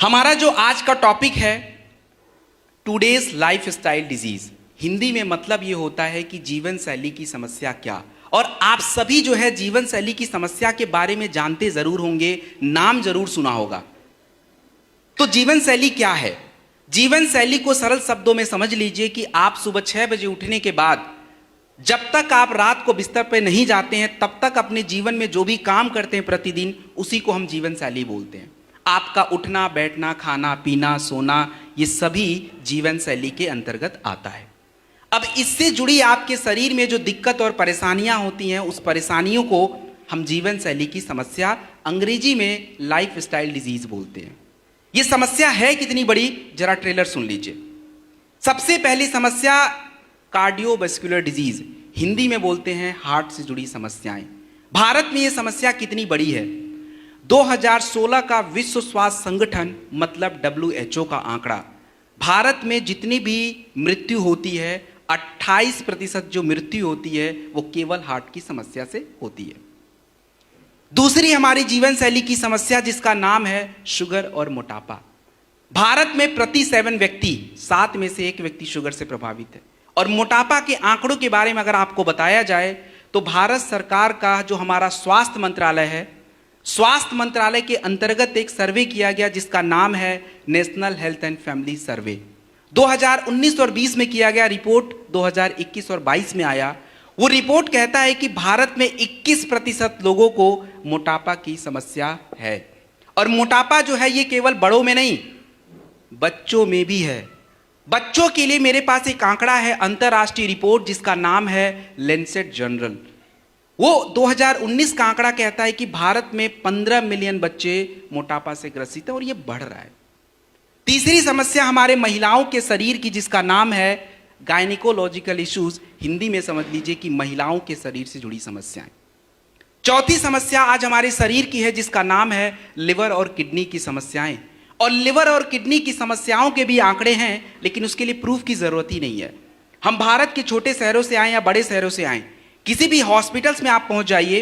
हमारा जो आज का टॉपिक है today's life style disease, Hindi में मतलब ये होता है कि जीवन शैली की समस्या क्या। और आप सभी जो है जीवन शैली की समस्या के बारे में जानते जरूर होंगे, नाम जरूर सुना होगा। तो जीवन शैली क्या है? जीवन शैली को सरल शब्दों में समझ लीजिए कि आप सुबह 6 बजे उठने के बाद जब तक आप रात को बिस्तर पर नहीं जाते हैं तब तक अपने जीवन में जो भी काम करते हैं प्रतिदिन, उसी को हम जीवन शैली बोलते हैं। आपका उठना बैठना, खाना पीना, सोना, ये सभी जीवन शैली के अंतर्गत आता है। अब इससे जुड़ी आपके शरीर में जो दिक्कत और परेशानियां होती हैं, उस परेशानियों को हम जीवन शैली की समस्या, अंग्रेजी में लाइफ स्टाइल डिजीज बोलते हैं। ये समस्या है कितनी बड़ी, जरा ट्रेलर सुन लीजिए। सबसे पहली समस्या कार्डियोवैस्कुलर डिजीज, हिंदी में बोलते हैं हार्ट से जुड़ी समस्याएं। भारत में ये समस्या कितनी बड़ी है? 2016 का विश्व स्वास्थ्य संगठन मतलब WHO का आंकड़ा, भारत में जितनी भी मृत्यु होती है 28% जो मृत्यु होती है वो केवल हार्ट की समस्या से होती है। दूसरी हमारी जीवन शैली की समस्या जिसका नाम है शुगर और मोटापा। भारत में प्रति 7 व्यक्ति 7 में से 1 व्यक्ति शुगर से प्रभावित है। और मोटापा के आंकड़ों के बारे में अगर आपको बताया जाए तो भारत सरकार का जो हमारा स्वास्थ्य मंत्रालय है, स्वास्थ्य मंत्रालय के अंतर्गत एक सर्वे किया गया जिसका नाम है नेशनल हेल्थ एंड फैमिली सर्वे। 2019 और 20 में किया गया, रिपोर्ट 2021 और 22 में आया। वो रिपोर्ट कहता है कि भारत में 21% लोगों को मोटापा की समस्या है। और मोटापा जो है ये केवल बड़ों में नहीं, बच्चों में भी है। बच्चों के लिए मेरे पास एक आंकड़ा है, अंतरराष्ट्रीय रिपोर्ट जिसका नाम है लेंसेट जर्नल। वो 2019 का आंकड़ा कहता है कि भारत में 15 मिलियन बच्चे मोटापा से ग्रसित हैं और ये बढ़ रहा है। तीसरी समस्या हमारे महिलाओं के शरीर की जिसका नाम है गायनिकोलॉजिकल इश्यूज, हिंदी में समझ लीजिए कि महिलाओं के शरीर से जुड़ी समस्याएं। चौथी समस्या आज हमारे शरीर की है जिसका नाम है लिवर और किडनी की समस्याएं। और लिवर और किडनी की समस्याओं के भी आंकड़े हैं, लेकिन उसके लिए प्रूफ की जरूरत ही नहीं है। हम भारत के छोटे शहरों से आए या बड़े शहरों से आए, किसी भी हॉस्पिटल्स में आप पहुंच जाइए,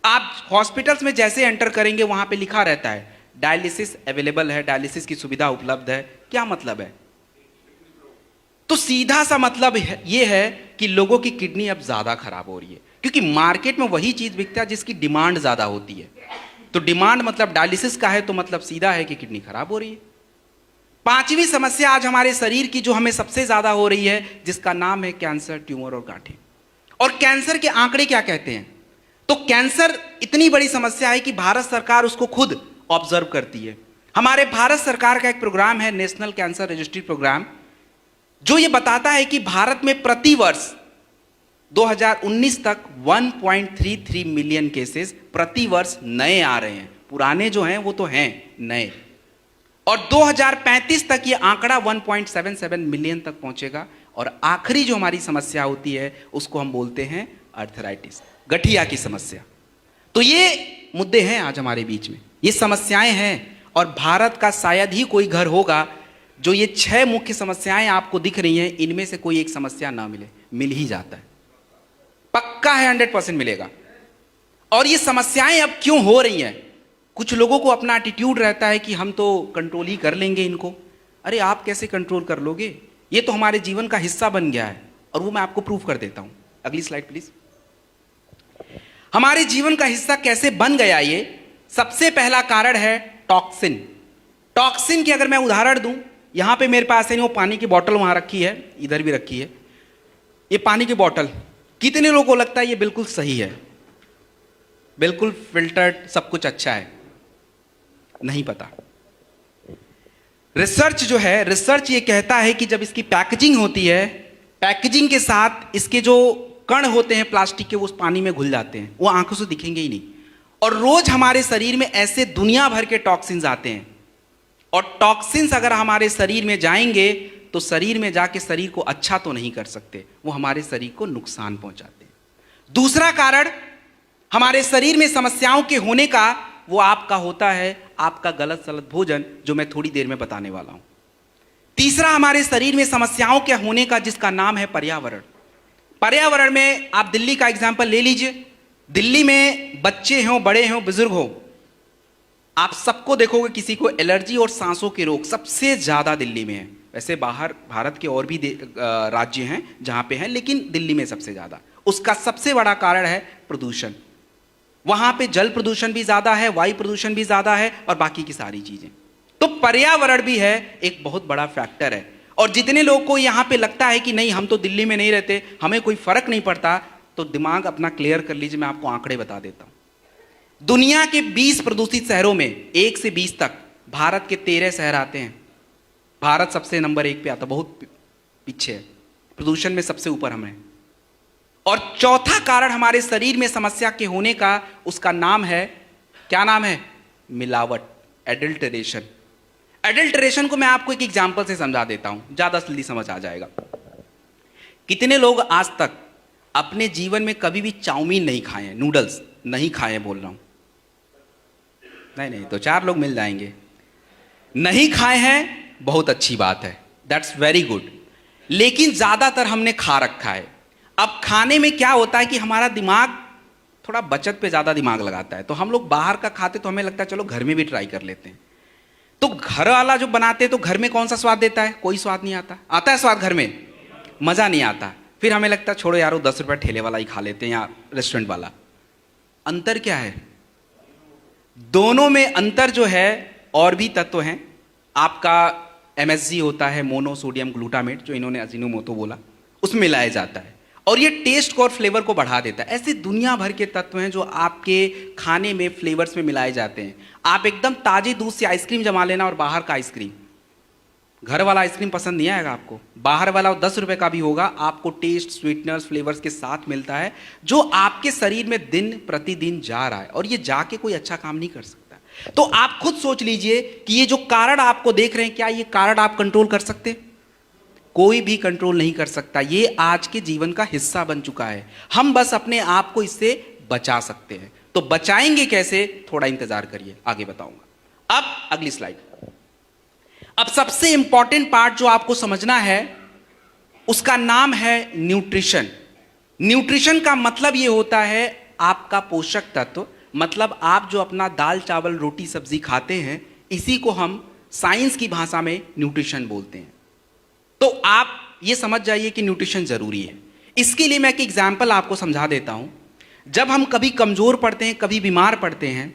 आप हॉस्पिटल्स में जैसे एंटर करेंगे वहां पे लिखा रहता है डायलिसिस अवेलेबल है, डायलिसिस की सुविधा उपलब्ध है। क्या मतलब है? तो सीधा सा मतलब ये है कि लोगों की किडनी अब ज्यादा खराब हो रही है, क्योंकि मार्केट में वही चीज बिकता है जिसकी डिमांड ज्यादा होती है। तो डिमांड मतलब डायलिसिस का है, तो मतलब सीधा है कि किडनी खराब हो रही है। पांचवी समस्या आज हमारे शरीर की जो हमें सबसे ज्यादा हो रही है जिसका नाम है कैंसर, ट्यूमर और गांठें। और कैंसर के आंकड़े क्या कहते हैं? तो कैंसर इतनी बड़ी समस्या है कि भारत सरकार उसको खुद ऑब्जर्व करती है। हमारे भारत सरकार का एक प्रोग्राम है नेशनल कैंसर रजिस्ट्री प्रोग्राम, जो ये बताता है कि भारत में प्रति वर्ष 2019 तक 1.33 मिलियन केसेस प्रति वर्ष नए आ रहे हैं। पुराने जो हैं वो तो हैं नए। और 2035 तक ये आंकड़ा 1.77 मिलियन तक पहुंचेगा। और आखिरी जो हमारी समस्या होती है उसको हम बोलते हैं अर्थराइटिस, गठिया की समस्या। तो ये मुद्दे हैं आज हमारे बीच में, ये समस्याएं हैं। और भारत का शायद ही कोई घर होगा जो ये 6 मुख्य समस्याएं आपको दिख रही हैं, इनमें से कोई एक समस्या ना मिले। मिल ही जाता है, पक्का है, 100% मिलेगा। और ये समस्याएं अब क्यों हो रही हैं? कुछ लोगों को अपना एटीट्यूड रहता है कि हम तो कंट्रोल ही कर लेंगे इनको। अरे आप कैसे कंट्रोल कर लोगे? ये तो हमारे जीवन का हिस्सा बन गया है, और वो मैं आपको प्रूफ कर देता हूं। अगली स्लाइड प्लीज। हमारे जीवन का हिस्सा कैसे बन गया ये? सबसे पहला कारण है टॉक्सिन। टॉक्सिन की अगर मैं उदाहरण दूं, यहां पे मेरे पास है वो पानी की बोतल वहां रखी है, इधर भी रखी है। ये पानी की बोतल, कितने लोगों को लगता है ये बिल्कुल सही है, बिल्कुल फिल्टर्ड, सब कुछ अच्छा है? नहीं पता। रिसर्च जो है, रिसर्च ये कहता है कि जब इसकी पैकेजिंग होती है, पैकेजिंग के साथ इसके जो कण होते हैं प्लास्टिक के, वो उस पानी में घुल जाते हैं, वो आंखों से दिखेंगे ही नहीं। और रोज हमारे शरीर में ऐसे दुनिया भर के टॉक्सिन्स आते हैं। और टॉक्सिन्स अगर हमारे शरीर में जाएंगे तो शरीर में जाके शरीर को अच्छा तो नहीं कर सकते, वो हमारे शरीर को नुकसान पहुंचाते हैं। दूसरा कारण हमारे शरीर में समस्याओं के होने का वो आपका होता है आपका गलत सलत भोजन, जो मैं थोड़ी देर में बताने वाला हूं। तीसरा हमारे शरीर में समस्याओं के होने का जिसका नाम है पर्यावरण। पर्यावरण में आप दिल्ली का एग्जाम्पल ले लीजिए। दिल्ली में बच्चे हों, बड़े हों, बुजुर्ग हों, आप सबको देखोगे किसी को एलर्जी और सांसों के रोग सबसे ज़्यादा दिल्ली में है। वैसे बाहर भारत के और भी राज्य हैं जहाँ पे हैं, लेकिन दिल्ली में सबसे ज़्यादा। उसका सबसे बड़ा कारण है प्रदूषण। वहाँ पे जल प्रदूषण भी ज़्यादा है, वायु प्रदूषण भी ज़्यादा है और बाकी की सारी चीज़ें। तो पर्यावरण भी है एक बहुत बड़ा फैक्टर है। और जितने लोगों को यहाँ पे लगता है कि नहीं हम तो दिल्ली में नहीं रहते, हमें कोई फर्क नहीं पड़ता, तो दिमाग अपना क्लियर कर लीजिए। मैं आपको आंकड़े बता देता हूँ। दुनिया के 20 प्रदूषित शहरों में 1 से 20 तक भारत के 13 शहर आते हैं। भारत सबसे नंबर 1 पे आता, बहुत पीछे है, प्रदूषण में सबसे ऊपर हम हैं। और चौथा कारण हमारे शरीर में समस्या के होने का, उसका नाम है, क्या नाम है? मिलावट, एडल्टरेशन। एडल्टरेशन को मैं आपको एक एग्जांपल से समझा देता हूं, ज्यादा जल्दी समझ आ जाएगा। कितने लोग आज तक अपने जीवन में कभी भी चाउमीन नहीं खाए हैं, नूडल्स नहीं खाए हैं, बोल रहा हूं? नहीं, तो 4 लोग मिल जाएंगे। नहीं खाए हैं, बहुत अच्छी बात है, दैट्स वेरी गुड। लेकिन ज्यादातर हमने खा रखा है। अब खाने में क्या होता है कि हमारा दिमाग थोड़ा बचत पे ज्यादा दिमाग लगाता है, तो हम लोग बाहर का खाते तो हमें लगता है चलो घर में भी ट्राई कर लेते हैं। तो घर वाला जो बनाते हैं तो घर में कौन सा स्वाद देता है? कोई स्वाद नहीं आता। आता है स्वाद घर में? मजा नहीं आता। फिर हमें लगता है छोड़ो यार, 10 रुपये ठेले वाला ही खा लेते हैं या रेस्टोरेंट वाला। अंतर क्या है? दोनों में अंतर जो है, और भी तत्व हैं। आपका MSG होता है, मोनोसोडियम ग्लूटामेट, जो इन्होंने अजीनोमोटो बोला, उसमें मिलाया जाता है और ये टेस्ट को और फ्लेवर को बढ़ा देता है। ऐसे दुनिया भर के तत्व हैं जो आपके खाने में, फ्लेवर्स में मिलाए जाते हैं। आप एकदम ताजे दूध से आइसक्रीम जमा लेना और बाहर का आइसक्रीम, घर वाला आइसक्रीम पसंद नहीं आएगा आपको। बाहर वाला 10 रुपए का भी होगा, आपको टेस्ट, स्वीटनर्स, फ्लेवर्स के साथ मिलता है, जो आपके शरीर में दिन प्रतिदिन जा रहा है और ये जाके कोई अच्छा काम नहीं कर सकता। तो आप खुद सोच लीजिए कि ये जो कारण आपको देख रहे हैं, क्या ये कारण आप कंट्रोल कर सकते? कोई भी कंट्रोल नहीं कर सकता। ये आज के जीवन का हिस्सा बन चुका है। हम बस अपने आप को इससे बचा सकते हैं। तो बचाएंगे कैसे? थोड़ा इंतजार करिए, आगे बताऊंगा। अब अगली स्लाइड। अब सबसे इंपॉर्टेंट पार्ट जो आपको समझना है, उसका नाम है न्यूट्रिशन। न्यूट्रिशन का मतलब यह होता है आपका पोषक तत्व। मतलब आप जो अपना दाल चावल रोटी सब्जी खाते हैं, इसी को हम साइंस की भाषा में न्यूट्रिशन बोलते हैं। तो आप ये समझ जाइए कि न्यूट्रिशन जरूरी है। इसके लिए मैं एक एग्जाम्पल आपको समझा देता हूं। जब हम कभी कमजोर पड़ते हैं, कभी बीमार पड़ते हैं,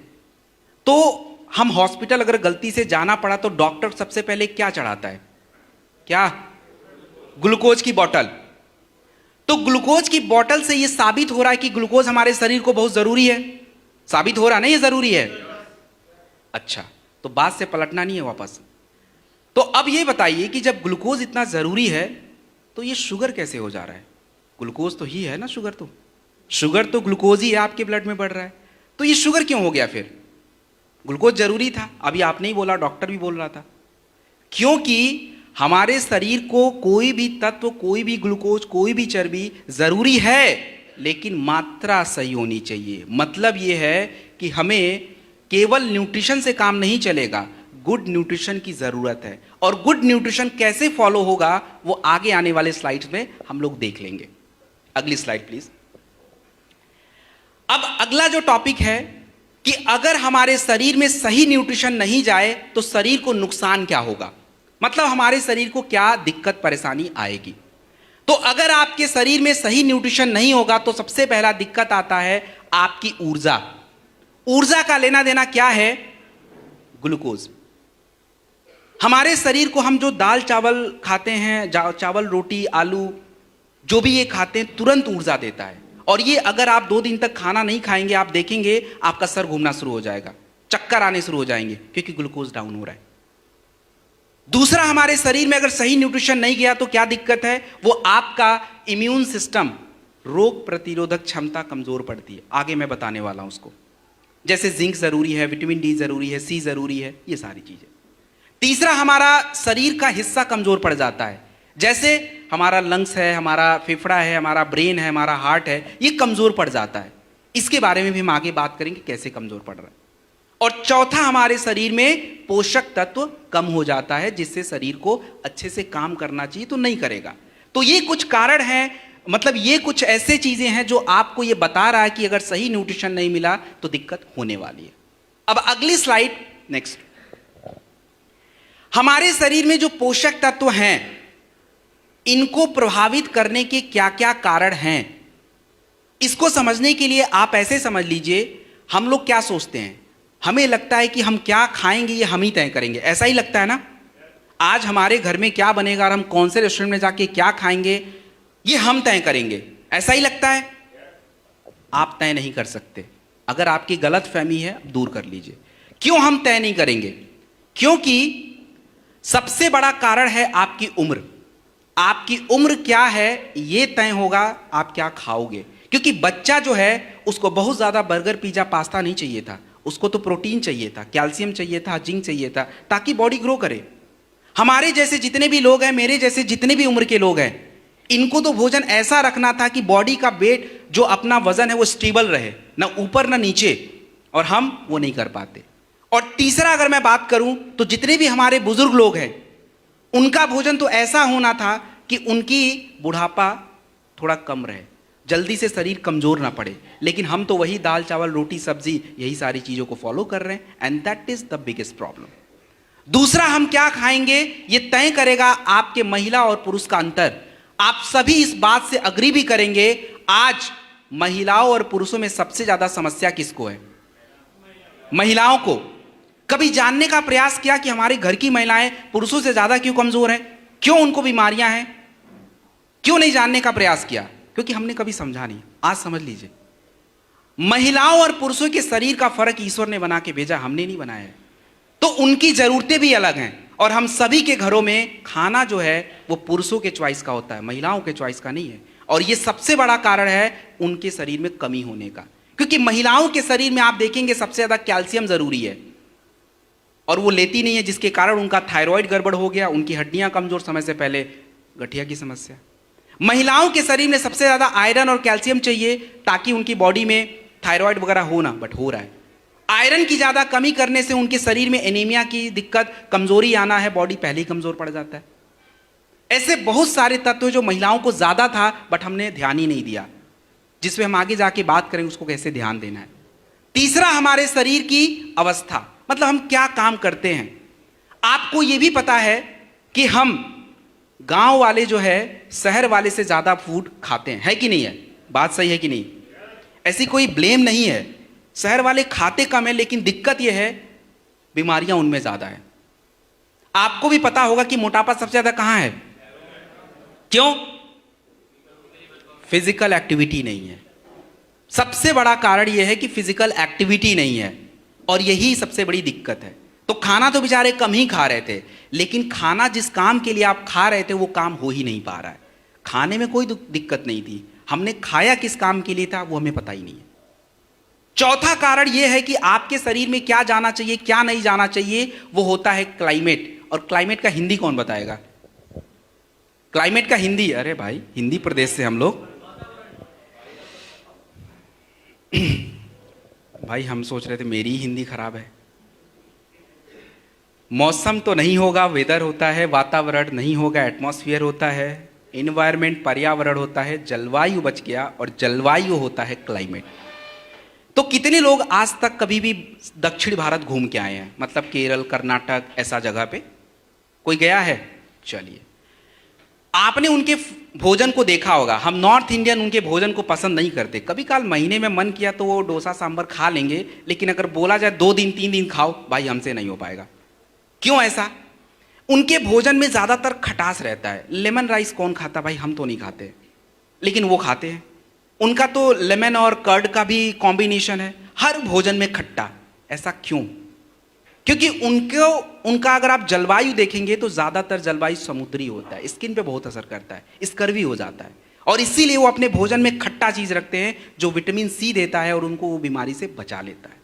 तो हम हॉस्पिटल अगर गलती से जाना पड़ा तो डॉक्टर सबसे पहले क्या चढ़ाता है? क्या? ग्लूकोज की बोतल। तो ग्लूकोज की बोतल से यह साबित हो रहा है कि ग्लूकोज हमारे शरीर को बहुत जरूरी है। साबित हो रहा नहीं, ये जरूरी है। अच्छा, तो बात से पलटना नहीं है वापस। तो अब ये बताइए कि जब ग्लूकोज इतना जरूरी है, तो ये शुगर कैसे हो जा रहा है? ग्लूकोज तो ही है ना, शुगर तो ग्लूकोज ही है, आपके ब्लड में बढ़ रहा है। तो ये शुगर क्यों हो गया फिर? ग्लूकोज जरूरी था, अभी आपने ही बोला, डॉक्टर भी बोल रहा था। क्योंकि हमारे शरीर को कोई भी तत्व, कोई भी ग्लूकोज, कोई भी चर्बी जरूरी है, लेकिन मात्रा सही होनी चाहिए। मतलब यह है कि हमें केवल न्यूट्रिशन से काम नहीं चलेगा, गुड न्यूट्रिशन की जरूरत है। और गुड न्यूट्रिशन कैसे फॉलो होगा, वो आगे आने वाले स्लाइड्स में हम लोग देख लेंगे। अगली स्लाइड प्लीज। अब अगला जो टॉपिक है कि अगर हमारे शरीर में सही न्यूट्रिशन नहीं जाए तो शरीर को नुकसान क्या होगा, मतलब हमारे शरीर को क्या दिक्कत परेशानी आएगी। तो अगर आपके शरीर में सही न्यूट्रिशन नहीं होगा तो सबसे पहला दिक्कत आता है आपकी ऊर्जा। ऊर्जा का लेना देना क्या है? ग्लूकोज। हमारे शरीर को, हम जो दाल चावल खाते हैं, चावल रोटी आलू जो भी ये खाते हैं, तुरंत ऊर्जा देता है। और ये अगर आप 2 दिन तक खाना नहीं खाएंगे, आप देखेंगे आपका सर घूमना शुरू हो जाएगा, चक्कर आने शुरू हो जाएंगे, क्योंकि ग्लूकोज डाउन हो रहा है। दूसरा, हमारे शरीर में अगर सही न्यूट्रिशन नहीं गया तो क्या दिक्कत है? वो आपका इम्यून सिस्टम, रोग प्रतिरोधक क्षमता कमजोर पड़ती है। आगे मैं बताने वाला हूं उसको। जैसे जिंक जरूरी है, विटामिन डी जरूरी है, सी जरूरी है, ये सारी चीजें। तीसरा, हमारा शरीर का हिस्सा कमजोर पड़ जाता है। जैसे हमारा लंग्स है, हमारा फेफड़ा है, हमारा ब्रेन है, हमारा हार्ट है, ये कमजोर पड़ जाता है। इसके बारे में भी हम आगे बात करेंगे कैसे कमजोर पड़ रहा है। और चौथा, हमारे शरीर में पोषक तत्व कम हो जाता है, जिससे शरीर को अच्छे से काम करना चाहिए तो नहीं करेगा। तो ये कुछ कारण हैं, मतलब ये कुछ ऐसे चीजें हैं जो आपको ये बता रहा है कि अगर सही न्यूट्रिशन नहीं मिला तो दिक्कत होने वाली है। अब अगली स्लाइड नेक्स्ट, हमारे शरीर में जो पोषक तत्व हैं इनको प्रभावित करने के क्या क्या कारण हैं, इसको समझने के लिए आप ऐसे समझ लीजिए, हम लोग क्या सोचते हैं, हमें लगता है कि हम क्या खाएंगे ये हम ही तय करेंगे, ऐसा ही लगता है ना। आज हमारे घर में क्या बनेगा और हम कौन से रेस्टोरेंट में जाके क्या खाएंगे ये हम तय करेंगे, ऐसा ही लगता है। आप तय नहीं कर सकते। अगर आपकी गलत फहमी है दूर कर लीजिए। क्यों हम तय नहीं करेंगे? क्योंकि सबसे बड़ा कारण है आपकी उम्र। आपकी उम्र क्या है ये तय होगा आप क्या खाओगे। क्योंकि बच्चा जो है उसको बहुत ज्यादा बर्गर पिज्जा पास्ता नहीं चाहिए था, उसको तो प्रोटीन चाहिए था, कैल्शियम चाहिए था, जिंक चाहिए था, ताकि बॉडी ग्रो करे। हमारे जैसे जितने भी लोग हैं, मेरे जैसे जितने भी उम्र के लोग हैं, इनको तो भोजन ऐसा रखना था कि बॉडी का वेट जो अपना वजन है वो स्टेबल रहे, ना ऊपर ना नीचे, और हम वो नहीं कर पाते। और तीसरा अगर मैं बात करूं तो जितने भी हमारे बुजुर्ग लोग हैं उनका भोजन तो ऐसा होना था कि उनकी बुढ़ापा थोड़ा कम रहे, जल्दी से शरीर कमजोर ना पड़े। लेकिन हम तो वही दाल चावल रोटी सब्जी यही सारी चीजों को फॉलो कर रहे हैं, and that is the biggest problem. दूसरा, हम क्या खाएंगे ये तय करेगा आपके महिला और पुरुष का अंतर। आप सभी इस बात से अग्री भी करेंगे, आज महिलाओं और पुरुषों में सबसे ज्यादा समस्या किसको है? महिलाओं को। कभी जानने का प्रयास किया कि हमारे घर की महिलाएं पुरुषों से ज्यादा क्यों कमजोर हैं, क्यों उनको बीमारियां हैं? क्यों नहीं जानने का प्रयास किया? क्योंकि हमने कभी समझा नहीं। आज समझ लीजिए, महिलाओं और पुरुषों के शरीर का फर्क ईश्वर ने बना के भेजा, हमने नहीं बनाया है। तो उनकी जरूरतें भी अलग हैं, और हम सभी के घरों में खाना जो है वो पुरुषों के चॉइस का होता है, महिलाओं के चॉइस का नहीं है। और ये सबसे बड़ा कारण है उनके शरीर में कमी होने का। क्योंकि महिलाओं के शरीर में आप देखेंगे सबसे ज्यादा कैल्शियम जरूरी है, और वो लेती नहीं है, जिसके कारण उनका थायराइड गड़बड़ हो गया, उनकी हड्डियां कमजोर, समय से पहले गठिया की समस्या। महिलाओं के शरीर में सबसे ज्यादा आयरन और कैल्शियम चाहिए ताकि उनकी बॉडी में थायराइड वगैरह हो ना, बट हो रहा है। आयरन की ज्यादा कमी करने से उनके शरीर में एनीमिया की दिक्कत, कमजोरी आना है, बॉडी पहले ही कमजोर पड़ जाता है। ऐसे बहुत सारे तत्व जो महिलाओं को ज्यादा था बट हमने ध्यान ही नहीं दिया, जिसमें हम आगे जाके बात करेंगे उसको कैसे ध्यान देना है। तीसरा, हमारे शरीर की अवस्था, मतलब हम क्या काम करते हैं। आपको यह भी पता है कि हम गांव वाले जो है शहर वाले से ज्यादा फूड खाते हैं, है कि नहीं है? बात सही है कि नहीं? ऐसी कोई ब्लेम नहीं है। शहर वाले खाते कम है, लेकिन दिक्कत यह है बीमारियां उनमें ज्यादा है। आपको भी पता होगा कि मोटापा सबसे ज्यादा कहां है? क्यों? फिजिकल एक्टिविटी नहीं है। सबसे बड़ा कारण यह है कि फिजिकल एक्टिविटी नहीं है, और यही सबसे बड़ी दिक्कत है। तो खाना तो बेचारे कम ही खा रहे थे, लेकिन खाना जिस काम के लिए आप खा रहे थे वो काम हो ही नहीं पा रहा है। खाने में कोई दिक्कत नहीं थी, हमने खाया किस काम के लिए था वो हमें पता ही नहीं है। चौथा कारण यह है कि आपके शरीर में क्या जाना चाहिए क्या नहीं जाना चाहिए, वो होता है क्लाइमेट। और क्लाइमेट का हिंदी कौन बताएगा? क्लाइमेट का हिंदी, अरे भाई हिंदी प्रदेश से हम लोग भाई हम सोच रहे थे मेरी ही हिंदी खराब है। मौसम तो नहीं होगा, वेदर होता है। वातावरण नहीं होगा, एटमॉस्फेयर होता है। इन्वायरमेंट पर्यावरण होता है। जलवायु बच गया, और जलवायु होता है क्लाइमेट। तो कितने लोग आज तक कभी भी दक्षिण भारत घूम के आए हैं, मतलब केरल, कर्नाटक, ऐसा जगह पे कोई गया है? चलिए, आपने उनके भोजन को देखा होगा। हम नॉर्थ इंडियन उनके भोजन को पसंद नहीं करते। कभी काल महीने में मन किया तो वो डोसा सांभर खा लेंगे, लेकिन अगर बोला जाए 2 दिन 3 दिन खाओ, भाई हमसे नहीं हो पाएगा। क्यों ऐसा? उनके भोजन में ज्यादातर खटास रहता है। लेमन राइस कौन खाता? भाई हम तो नहीं खाते, लेकिन वो खाते हैं। उनका तो लेमन और कर्ड का भी कॉम्बिनेशन है, हर भोजन में खट्टा। ऐसा क्यों? क्योंकि उनका अगर आप जलवायु देखेंगे तो ज्यादातर जलवायु समुद्री होता है, स्किन पे बहुत असर करता है, स्कर्वी हो जाता है, और इसीलिए वो अपने भोजन में खट्टा चीज रखते हैं जो विटामिन सी देता है और उनको वो बीमारी से बचा लेता है।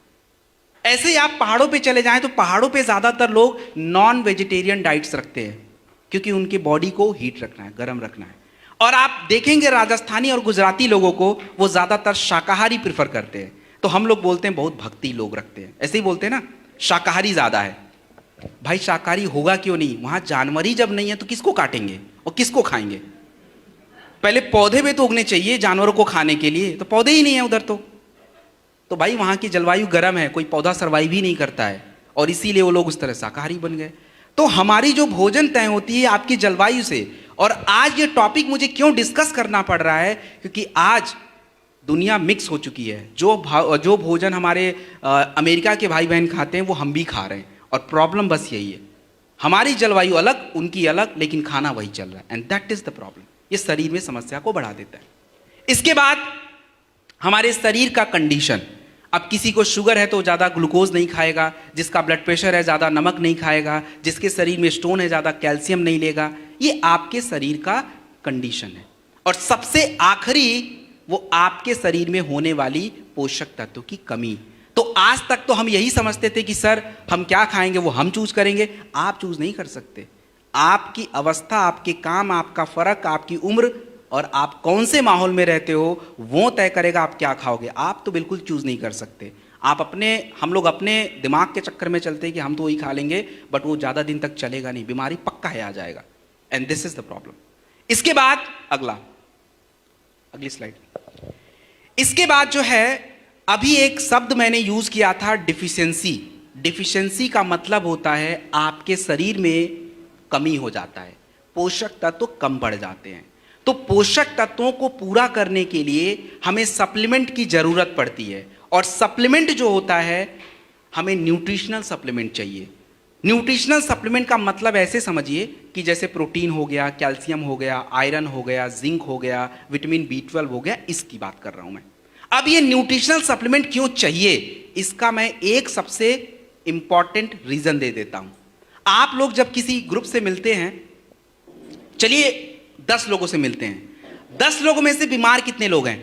ऐसे ही आप पहाड़ों पे चले जाएं तो पहाड़ों पे ज्यादातर लोग नॉन वेजिटेरियन डाइट्स रखते हैं, क्योंकि उनकी बॉडी को हीट रखना है, गर्म रखना है। और आप देखेंगे राजस्थानी और गुजराती लोगों को, वो ज्यादातर शाकाहारी प्रेफर करते हैं। तो हम लोग बोलते हैं बहुत भक्ति लोग रखते हैं, ऐसे ही बोलते हैं ना, शाकाहारी ज्यादा है। भाई शाकाहारी होगा क्यों नहीं? वहां जानवर ही जब नहीं है तो किसको काटेंगे और किसको खाएंगे? पहले पौधे भी तो उगने चाहिए जानवरों को खाने के लिए, तो पौधे ही नहीं है उधर। तो भाई वहां की जलवायु गर्म है, कोई पौधा सर्वाइव ही नहीं करता है, और इसीलिए वो लोग उस तरह शाकाहारी बन गए। तो हमारी जो भोजन तय होती है आपकी जलवायु से। और आज ये टॉपिक मुझे क्यों डिस्कस करना पड़ रहा है, क्योंकि आज दुनिया मिक्स हो चुकी है। जो भोजन हमारे अमेरिका के भाई बहन खाते हैं वो हम भी खा रहे हैं, और प्रॉब्लम बस यही है, हमारी जलवायु अलग, उनकी अलग, लेकिन खाना वही चल रहा है। And that is the problem. ये शरीर में समस्या को बढ़ा देता है। इसके बाद हमारे शरीर का कंडीशन। अब किसी को शुगर है तो ज़्यादा ग्लूकोज नहीं खाएगा, जिसका ब्लड प्रेशर है ज़्यादा नमक नहीं खाएगा, जिसके शरीर में स्टोन है ज़्यादा कैल्शियम नहीं लेगा। ये आपके शरीर का कंडीशन है। और सबसे आखिरी वो आपके शरीर में होने वाली पोषक तत्वों की कमी। तो आज तक तो हम यही समझते थे कि सर हम क्या खाएंगे वो हम चूज करेंगे। आप चूज नहीं कर सकते। आपकी अवस्था, आपके काम, आपका फर्क, आपकी उम्र और आप कौन से माहौल में रहते हो वो तय करेगा आप क्या खाओगे। आप तो बिल्कुल चूज नहीं कर सकते। हम लोग अपने दिमाग के चक्कर में चलते हैं कि हम तो वही खा लेंगे, बट वो ज़्यादा दिन तक चलेगा नहीं, बीमारी पक्का है आ जाएगा। And this is the problem. इसके बाद अगली स्लाइड। इसके बाद जो है, अभी एक शब्द मैंने यूज किया था, डिफिशियंसी। डिफिशियंसी का मतलब होता है आपके शरीर में कमी हो जाता है, पोषक तत्व कम बढ़ जाते हैं। तो पोषक तत्वों को पूरा करने के लिए हमें सप्लीमेंट की जरूरत पड़ती है। और सप्लीमेंट जो होता है, हमें न्यूट्रिशनल सप्लीमेंट चाहिए। न्यूट्रिशनल सप्लीमेंट का मतलब ऐसे समझिए कि जैसे प्रोटीन हो गया, कैल्शियम हो गया, आयरन हो गया, जिंक हो गया, विटामिन B12 हो गया, इसकी बात कर रहा हूं मैं। अब ये न्यूट्रिशनल सप्लीमेंट क्यों चाहिए, इसका मैं एक सबसे इंपॉर्टेंट रीजन दे देता हूं। आप लोग जब किसी ग्रुप से मिलते हैं, चलिए 10 लोगों से मिलते हैं, 10 लोगों में से बीमार कितने लोग हैं?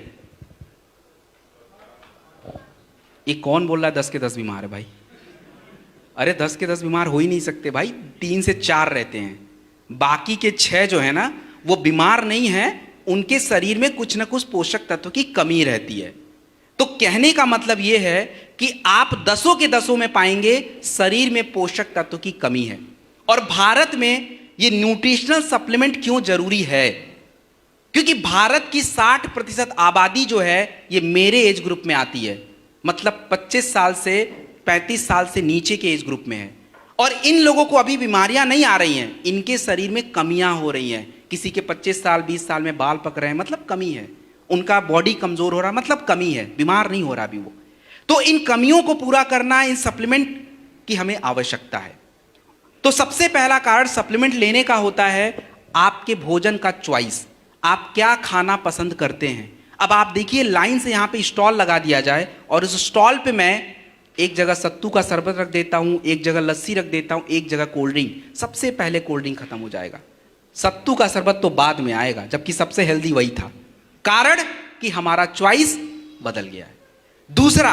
ये कौन बोल रहा है 10 के 10 बीमार है भाई? अरे 10 के 10 बीमार हो ही नहीं सकते भाई, 3 से 4 रहते हैं। बाकी के 6 जो है ना, वो बीमार नहीं है, उनके शरीर में कुछ ना कुछ पोषक तत्व की कमी रहती है। तो कहने का मतलब यह है कि आप 10 के 10 में पाएंगे शरीर में पोषक तत्व की कमी है। और भारत में ये न्यूट्रिशनल सप्लीमेंट क्यों जरूरी है? क्योंकि भारत की 60% आबादी जो है ये मेरे एज ग्रुप में आती है, मतलब 25 साल से 35 साल से नीचे के एज ग्रुप में है। और इन लोगों को अभी बीमारियां नहीं आ रही हैं, इनके शरीर में कमियां हो रही हैं। किसी के 25 साल 20 साल में बाल पक रहे हैं, मतलब कमी है। उनका बॉडी कमजोर हो रहा है, मतलब कमी है, बीमार नहीं हो रहा अभी वो। तो इन कमियों को पूरा करना, इन सप्लीमेंट की हमें आवश्यकता है। तो सबसे पहला कारण सप्लीमेंट लेने का होता है आपके भोजन का चॉइस। आप क्या खाना पसंद करते हैं। अब आप देखिए, लाइन से यहां पे स्टॉल लगा दिया जाए और उस स्टॉल पे मैं एक जगह सत्तू का शरबत रख देता हूं, एक जगह लस्सी रख देता हूं, एक जगह कोल्ड ड्रिंक। सबसे पहले कोल्ड ड्रिंक खत्म हो जाएगा, सत्तू का शरबत तो बाद में आएगा, जबकि सबसे हेल्दी वही था। कारण कि हमारा चॉइस बदल गया है। दूसरा,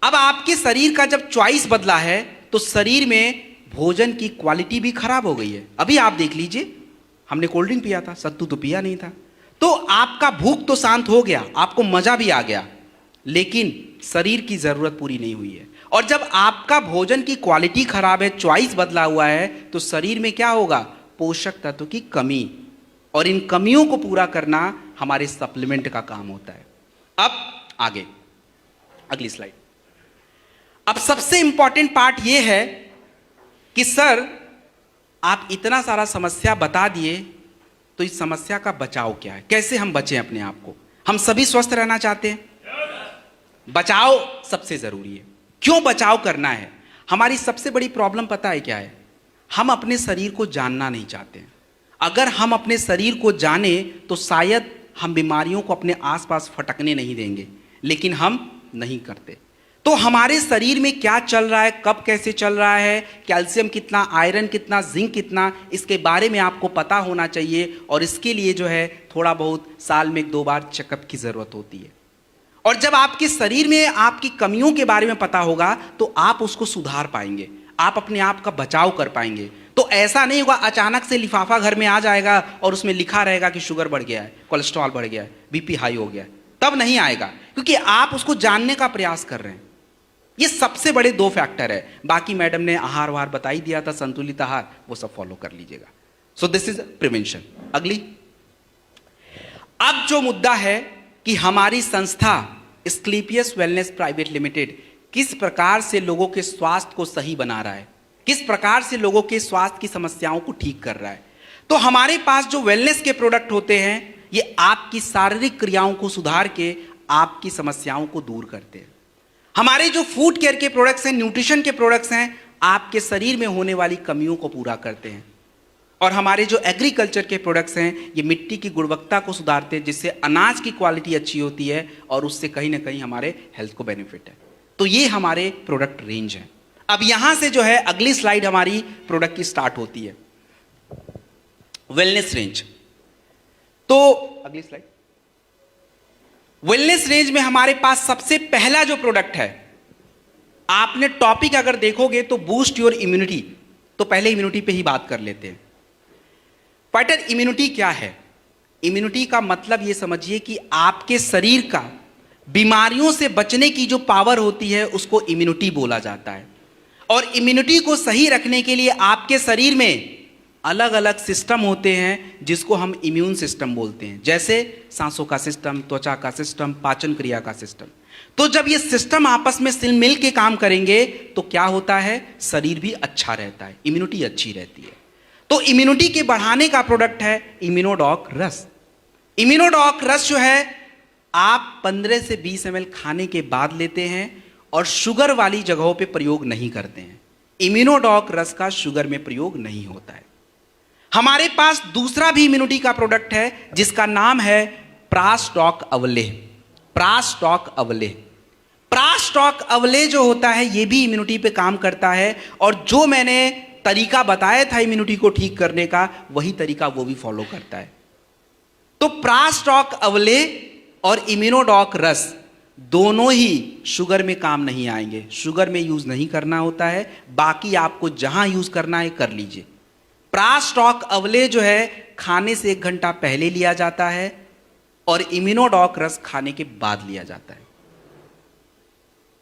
अब आपके शरीर का जब चॉइस बदला है तो शरीर में भोजन की क्वालिटी भी खराब हो गई है। अभी आप देख लीजिए, हमने कोल्ड ड्रिंक पिया था, सत्तू तो पिया नहीं था। तो आपका भूख तो शांत हो गया, आपको मजा भी आ गया, लेकिन शरीर की जरूरत पूरी नहीं हुई है। और जब आपका भोजन की क्वालिटी खराब है, चॉइस बदला हुआ है, तो शरीर में क्या होगा? पोषक तत्व की कमी। और इन कमियों को पूरा करना हमारे सप्लीमेंट का काम होता है। अब आगे अगली स्लाइड। अब सबसे इंपॉर्टेंट पार्ट यह है कि सर आप इतना सारा समस्या बता दिए, तो इस समस्या का बचाव क्या है? कैसे हम बचें अपने आप को? हम सभी स्वस्थ रहना चाहते हैं, बचाव सबसे जरूरी है। क्यों बचाव करना है? हमारी सबसे बड़ी प्रॉब्लम पता है क्या है? हम अपने शरीर को जानना नहीं चाहते हैं। अगर हम अपने शरीर को जाने तो शायद हम बीमारियों को अपने आसपास फटकने नहीं देंगे, लेकिन हम नहीं करते। तो हमारे शरीर में क्या चल रहा है, कब कैसे चल रहा है, कैल्शियम कितना, आयरन कितना, जिंक कितना, इसके बारे में आपको पता होना चाहिए। और इसके लिए जो है थोड़ा बहुत साल में 1-2 बार चेकअप की जरूरत होती है। और जब आपके शरीर में आपकी कमियों के बारे में पता होगा तो आप उसको सुधार पाएंगे, आप अपने आप का बचाव कर पाएंगे। तो ऐसा नहीं होगा अचानक से लिफाफा घर में आ जाएगा और उसमें लिखा रहेगा कि शुगर बढ़ गया है, कोलेस्ट्रॉल बढ़ गया है, बीपी हाई हो गया है, तब नहीं आएगा, क्योंकि आप उसको जानने का प्रयास कर रहे हैं। ये सबसे बड़े 2 फैक्टर है। बाकी मैडम ने आहार वाहार बता ही दिया था, संतुलित आहार, वो सब फॉलो कर लीजिएगा। सो दिस इज प्रिवेंशन। अगली, अब जो मुद्दा है कि हमारी संस्था एस्क्लेपियस वेलनेस प्राइवेट लिमिटेड किस प्रकार से लोगों के स्वास्थ्य को सही बना रहा है, किस प्रकार से लोगों के स्वास्थ्य की समस्याओं को ठीक कर रहा है। तो हमारे पास जो वेलनेस के प्रोडक्ट होते हैं, ये आपकी शारीरिक क्रियाओं को सुधार के आपकी समस्याओं को दूर करते हैं। हमारे जो फूड केयर के प्रोडक्ट्स हैं, न्यूट्रिशन के प्रोडक्ट्स हैं, आपके शरीर में होने वाली कमियों को पूरा करते हैं। और हमारे जो एग्रीकल्चर के प्रोडक्ट्स हैं, ये मिट्टी की गुणवत्ता को सुधारते हैं, जिससे अनाज की क्वालिटी अच्छी होती है और उससे कहीं ना कहीं हमारे हेल्थ को बेनिफिट है। तो ये हमारे प्रोडक्ट रेंज है। अब यहां से जो है अगली स्लाइड हमारी प्रोडक्ट की स्टार्ट होती है, वेलनेस रेंज। तो अगली स्लाइड। वेलनेस रेंज में हमारे पास सबसे पहला जो प्रोडक्ट है, आपने टॉपिक अगर देखोगे तो बूस्ट योर इम्यूनिटी, तो पहले इम्यूनिटी पे ही बात कर लेते हैं। फाइटर, इम्यूनिटी क्या है? इम्यूनिटी का मतलब ये समझिए कि आपके शरीर का बीमारियों से बचने की जो पावर होती है उसको इम्यूनिटी बोला जाता है। और इम्यूनिटी को सही रखने के लिए आपके शरीर में अलग अलग सिस्टम होते हैं जिसको हम इम्यून सिस्टम बोलते हैं, जैसे सांसों का सिस्टम, त्वचा का सिस्टम, पाचन क्रिया का सिस्टम। तो जब ये सिस्टम आपस में मिल के काम करेंगे तो क्या होता है, शरीर भी अच्छा रहता है, इम्यूनिटी अच्छी रहती है। तो इम्यूनिटी के बढ़ाने का प्रोडक्ट है इम्यूनोडॉक रस। इम्यूनोडॉक रस जो है आप 15 से 20 ml खाने के बाद लेते हैं और शुगर वाली जगहों पे प्रयोग नहीं करते हैं। इम्यूनोडॉक रस का शुगर में प्रयोग नहीं होता है। हमारे पास दूसरा भी इम्यूनिटी का प्रोडक्ट है जिसका नाम है प्रास्टॉक अवलेह। प्रास्टॉक अवलेह, प्रास्टॉक अवलेह जो होता है ये भी इम्यूनिटी पे काम करता है। और जो मैंने तरीका बताया था इम्यूनिटी को ठीक करने का, वही तरीका वो भी फॉलो करता है। तो प्रास्टॉक अवलेह और इम्यूनोडॉक रस दोनों ही शुगर में काम नहीं आएंगे, शुगर में यूज नहीं करना होता है। बाकी आपको जहां यूज करना है कर लीजिए। प्रास्टॉक अवलेह जो है खाने से 1 घंटा पहले लिया जाता है और इम्यूनोडॉक रस खाने के बाद लिया जाता है।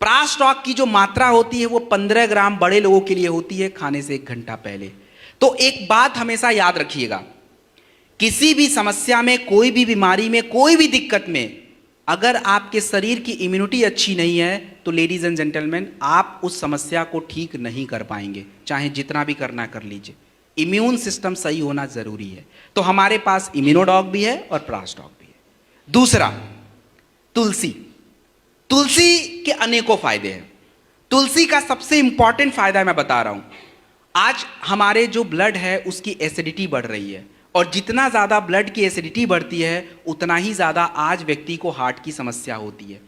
प्रास्टॉक की जो मात्रा होती है वो 15 ग्राम बड़े लोगों के लिए होती है खाने से 1 घंटा पहले। तो एक बात हमेशा याद रखिएगा, किसी भी समस्या में, कोई भी बीमारी में, कोई भी दिक्कत में अगर आपके शरीर की इम्यूनिटी अच्छी नहीं है तो लेडीज एंड जेंटलमैन, आप उस समस्या को ठीक नहीं कर पाएंगे, चाहे जितना भी करना कर लीजिए। इम्यून सिस्टम सही होना जरूरी है। तो हमारे पास इम्यूनोडॉक भी है और प्रास्टॉक भी है। दूसरा, तुलसी। तुलसी के अनेकों फायदे हैं। तुलसी का सबसे इंपॉर्टेंट फायदा मैं बता रहा हूं। आज हमारे जो ब्लड है उसकी एसिडिटी बढ़ रही है और जितना ज़्यादा ब्लड की एसिडिटी बढ़ती है उतना ही ज़्यादा आज व्यक्ति को हार्ट की समस्या होती है,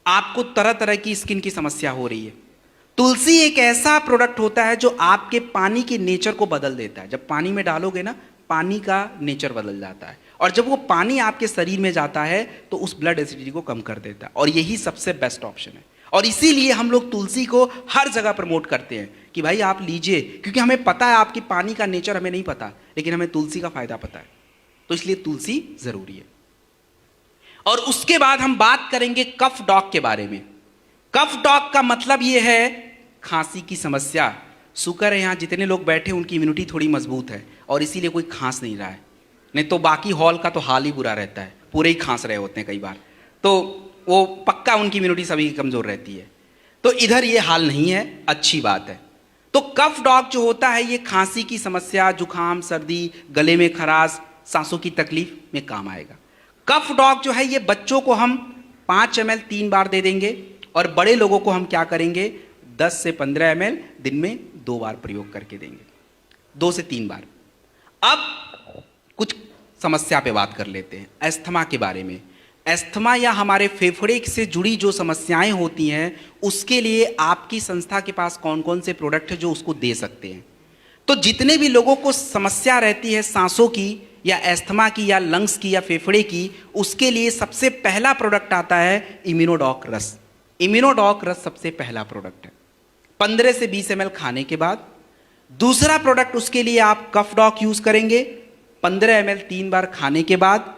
आपको तरह तरह की स्किन की समस्या हो रही है। तुलसी एक ऐसा प्रोडक्ट होता है जो आपके पानी के नेचर को बदल देता है। जब पानी में डालोगे ना, पानी का नेचर बदल जाता है और जब वो पानी आपके शरीर में जाता है तो उस ब्लड एसिडिटी को कम कर देता है और यही सबसे बेस्ट ऑप्शन है। और इसीलिए हम लोग तुलसी को हर जगह प्रमोट करते हैं कि भाई आप लीजिए, क्योंकि हमें पता है आपकी पानी का नेचर हमें नहीं पता, लेकिन हमें तुलसी का फायदा पता है, तो इसलिए तुलसी जरूरी है। और उसके बाद हम बात करेंगे कफ डॉग के बारे में। कफ डॉग का मतलब ये है खांसी की समस्या। शुक्र है यहाँ जितने लोग बैठे उनकी इम्यूनिटी थोड़ी मजबूत है और इसीलिए कोई खांस नहीं रहा है, नहीं तो बाकी हॉल का तो हाल ही बुरा रहता है, पूरे ही खांस रहे होते हैं कई बार, तो वो पक्का उनकी इम्यूनिटी सभी की कमजोर रहती है। तो इधर ये हाल नहीं है, अच्छी बात है। तो कफ डॉग जो होता है ये खांसी की समस्या, जुकाम, सर्दी, गले में खराश, सांसों की तकलीफ में काम आएगा। कफ डॉग जो है ये बच्चों को हम 5 ml 3 बार दे देंगे और बड़े लोगों को हम क्या करेंगे 10 से 15 ml दिन में 2 बार प्रयोग करके देंगे, 2 से 3 बार। अब कुछ समस्या पे बात कर लेते हैं, अस्थमा के बारे में। अस्थमा या हमारे फेफड़े से जुड़ी जो समस्याएं होती हैं उसके लिए आपकी संस्था के पास कौन कौन से प्रोडक्ट है जो उसको दे सकते हैं। तो जितने भी लोगों को समस्या रहती है सांसों की या अस्थमा की या लंग्स की या फेफड़े की, उसके लिए सबसे पहला प्रोडक्ट आता है इम्यूनोडॉक रस। इम्यूनोडॉक रस सबसे पहला प्रोडक्ट है 15 से 20 ml खाने के बाद। दूसरा प्रोडक्ट उसके लिए आप कफ डॉग यूज करेंगे 15 ml 3 बार खाने के बाद।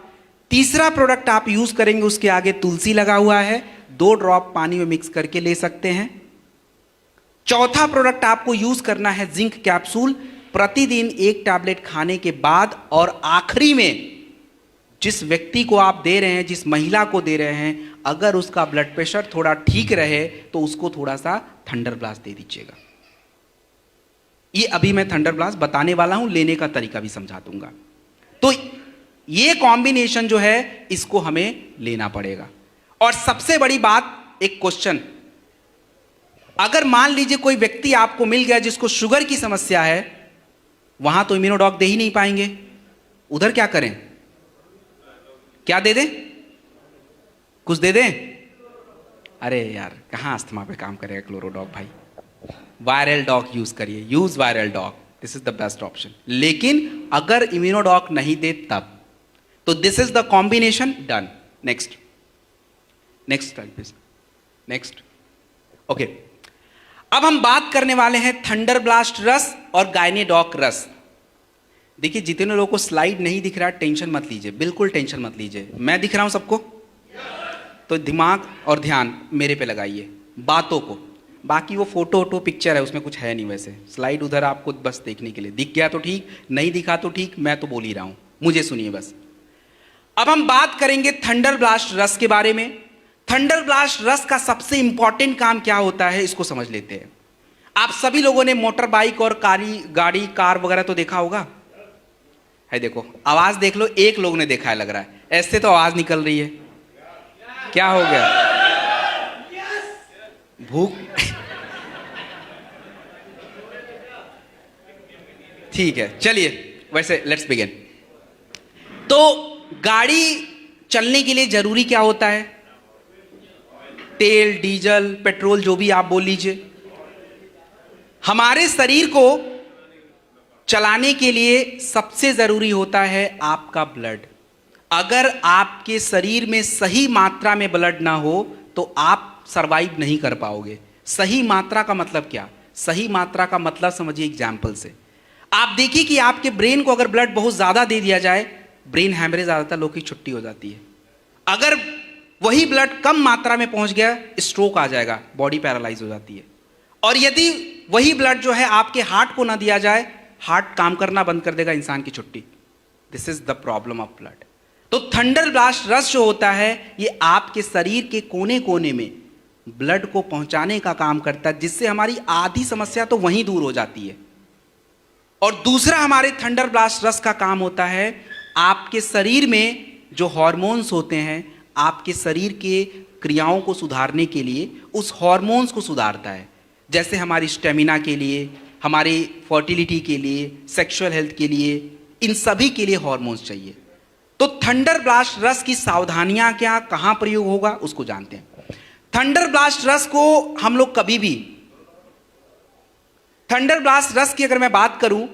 तीसरा प्रोडक्ट आप यूज करेंगे, उसके आगे तुलसी लगा हुआ है, 2 ड्रॉप पानी में मिक्स करके ले सकते हैं। चौथा प्रोडक्ट आपको यूज करना है जिंक कैप्सूल, प्रतिदिन 1 टैबलेट खाने के बाद। और आखिरी में जिस व्यक्ति को आप दे रहे हैं, जिस महिला को दे रहे हैं, अगर उसका ब्लड प्रेशर थोड़ा ठीक रहे तो उसको थोड़ा सा थंडर ब्लास्ट दे दीजिएगा। ये अभी मैं थंडर ब्लास्ट बताने वाला हूं, लेने का तरीका भी समझा दूंगा। तो ये कॉम्बिनेशन जो है इसको हमें लेना पड़ेगा। और सबसे बड़ी बात, एक क्वेश्चन, अगर मान लीजिए कोई व्यक्ति आपको मिल गया जिसको शुगर की समस्या है, वहां तो इम्यूनोडॉक दे ही नहीं पाएंगे, उधर क्या करें? क्या दे दें? कुछ दे दें? अरे यार कहां अस्थमा पे काम करेगा क्लोरोडॉक भाई, वायरल डॉक यूज करिए, use viral doc, this is the best option. लेकिन अगर इम्यूनोडॉक नहीं दे तब, तो this is the combination done. Next next slide please, next. Okay, अब हम बात करने वाले हैं थंडर ब्लास्ट रस और गायनेडॉक रस। देखिए जितने लोगों को स्लाइड नहीं दिख रहा टेंशन मत लीजिए, बिल्कुल टेंशन मत लीजिए, मैं दिख रहा हूं सबको, तो दिमाग और ध्यान मेरे पे लगाइए, बातों को। बाकी वो फोटो वोटो पिक्चर है उसमें कुछ है नहीं, वैसे स्लाइड उधर आपको बस देखने के लिए, दिख गया तो ठीक, नहीं दिखा तो ठीक, मैं तो बोल ही रहा हूं, मुझे सुनिए बस। अब हम बात करेंगे थंडर ब्लास्ट रस के बारे में। थंडर ब्लास्ट रस का सबसे इंपॉर्टेंट काम क्या होता है इसको समझ लेते हैं। आप सभी लोगों ने मोटर बाइक और गाड़ी कार वगैरह तो देखा होगा, है देखो, आवाज देख लो, एक लोग ने देखा है लग रहा है, ऐसे तो आवाज निकल रही है, क्या हो गया? भूख ठीक है, चलिए वैसे लेट्स बिगिन। तो गाड़ी चलने के लिए जरूरी क्या होता है? तेल, डीजल, पेट्रोल, जो भी आप बोल लीजिए। हमारे शरीर को चलाने के लिए सबसे जरूरी होता है आपका ब्लड। अगर आपके शरीर में सही मात्रा में ब्लड ना हो तो आप सरवाइव नहीं कर पाओगे। सही मात्रा का मतलब क्या? सही मात्रा का मतलब समझिए एग्जाम्पल से। आप देखिए कि आपके ब्रेन को अगर ब्लड बहुत ज्यादा दे दिया जाए, ब्रेन हैमरेज ज्यादातर लोग की छुट्टी हो जाती है। अगर वही ब्लड कम मात्रा में पहुंच गया, स्ट्रोक आ जाएगा, बॉडी पैरालाइज हो जाती है। और यदि वही ब्लड जो है आपके हार्ट को ना दिया जाए, हार्ट काम करना बंद कर देगा, इंसान की छुट्टी। This is the problem of blood. तो थंडर ब्लास्ट रस जो होता है ये आपके शरीर के कोने कोने में ब्लड को पहुंचाने का काम करता है, जिससे हमारी आधी समस्या तो वहीं दूर हो जाती है। और दूसरा हमारे थंडर ब्लास्ट रस का काम होता है आपके शरीर में जो हार्मोन्स होते हैं, आपके शरीर के क्रियाओं को सुधारने के लिए उस हार्मोन्स को सुधारता है। जैसे हमारी स्टेमिना के लिए, हमारी फर्टिलिटी के लिए, सेक्सुअल हेल्थ के लिए, इन सभी के लिए हार्मोन्स चाहिए। तो थंडर ब्लास्ट रस की सावधानियां क्या, कहां प्रयोग होगा, उसको जानते हैं। थंडर ब्लास्ट रस को हम लोग कभी भी, थंडर ब्लास्ट रस की अगर मैं बात करूं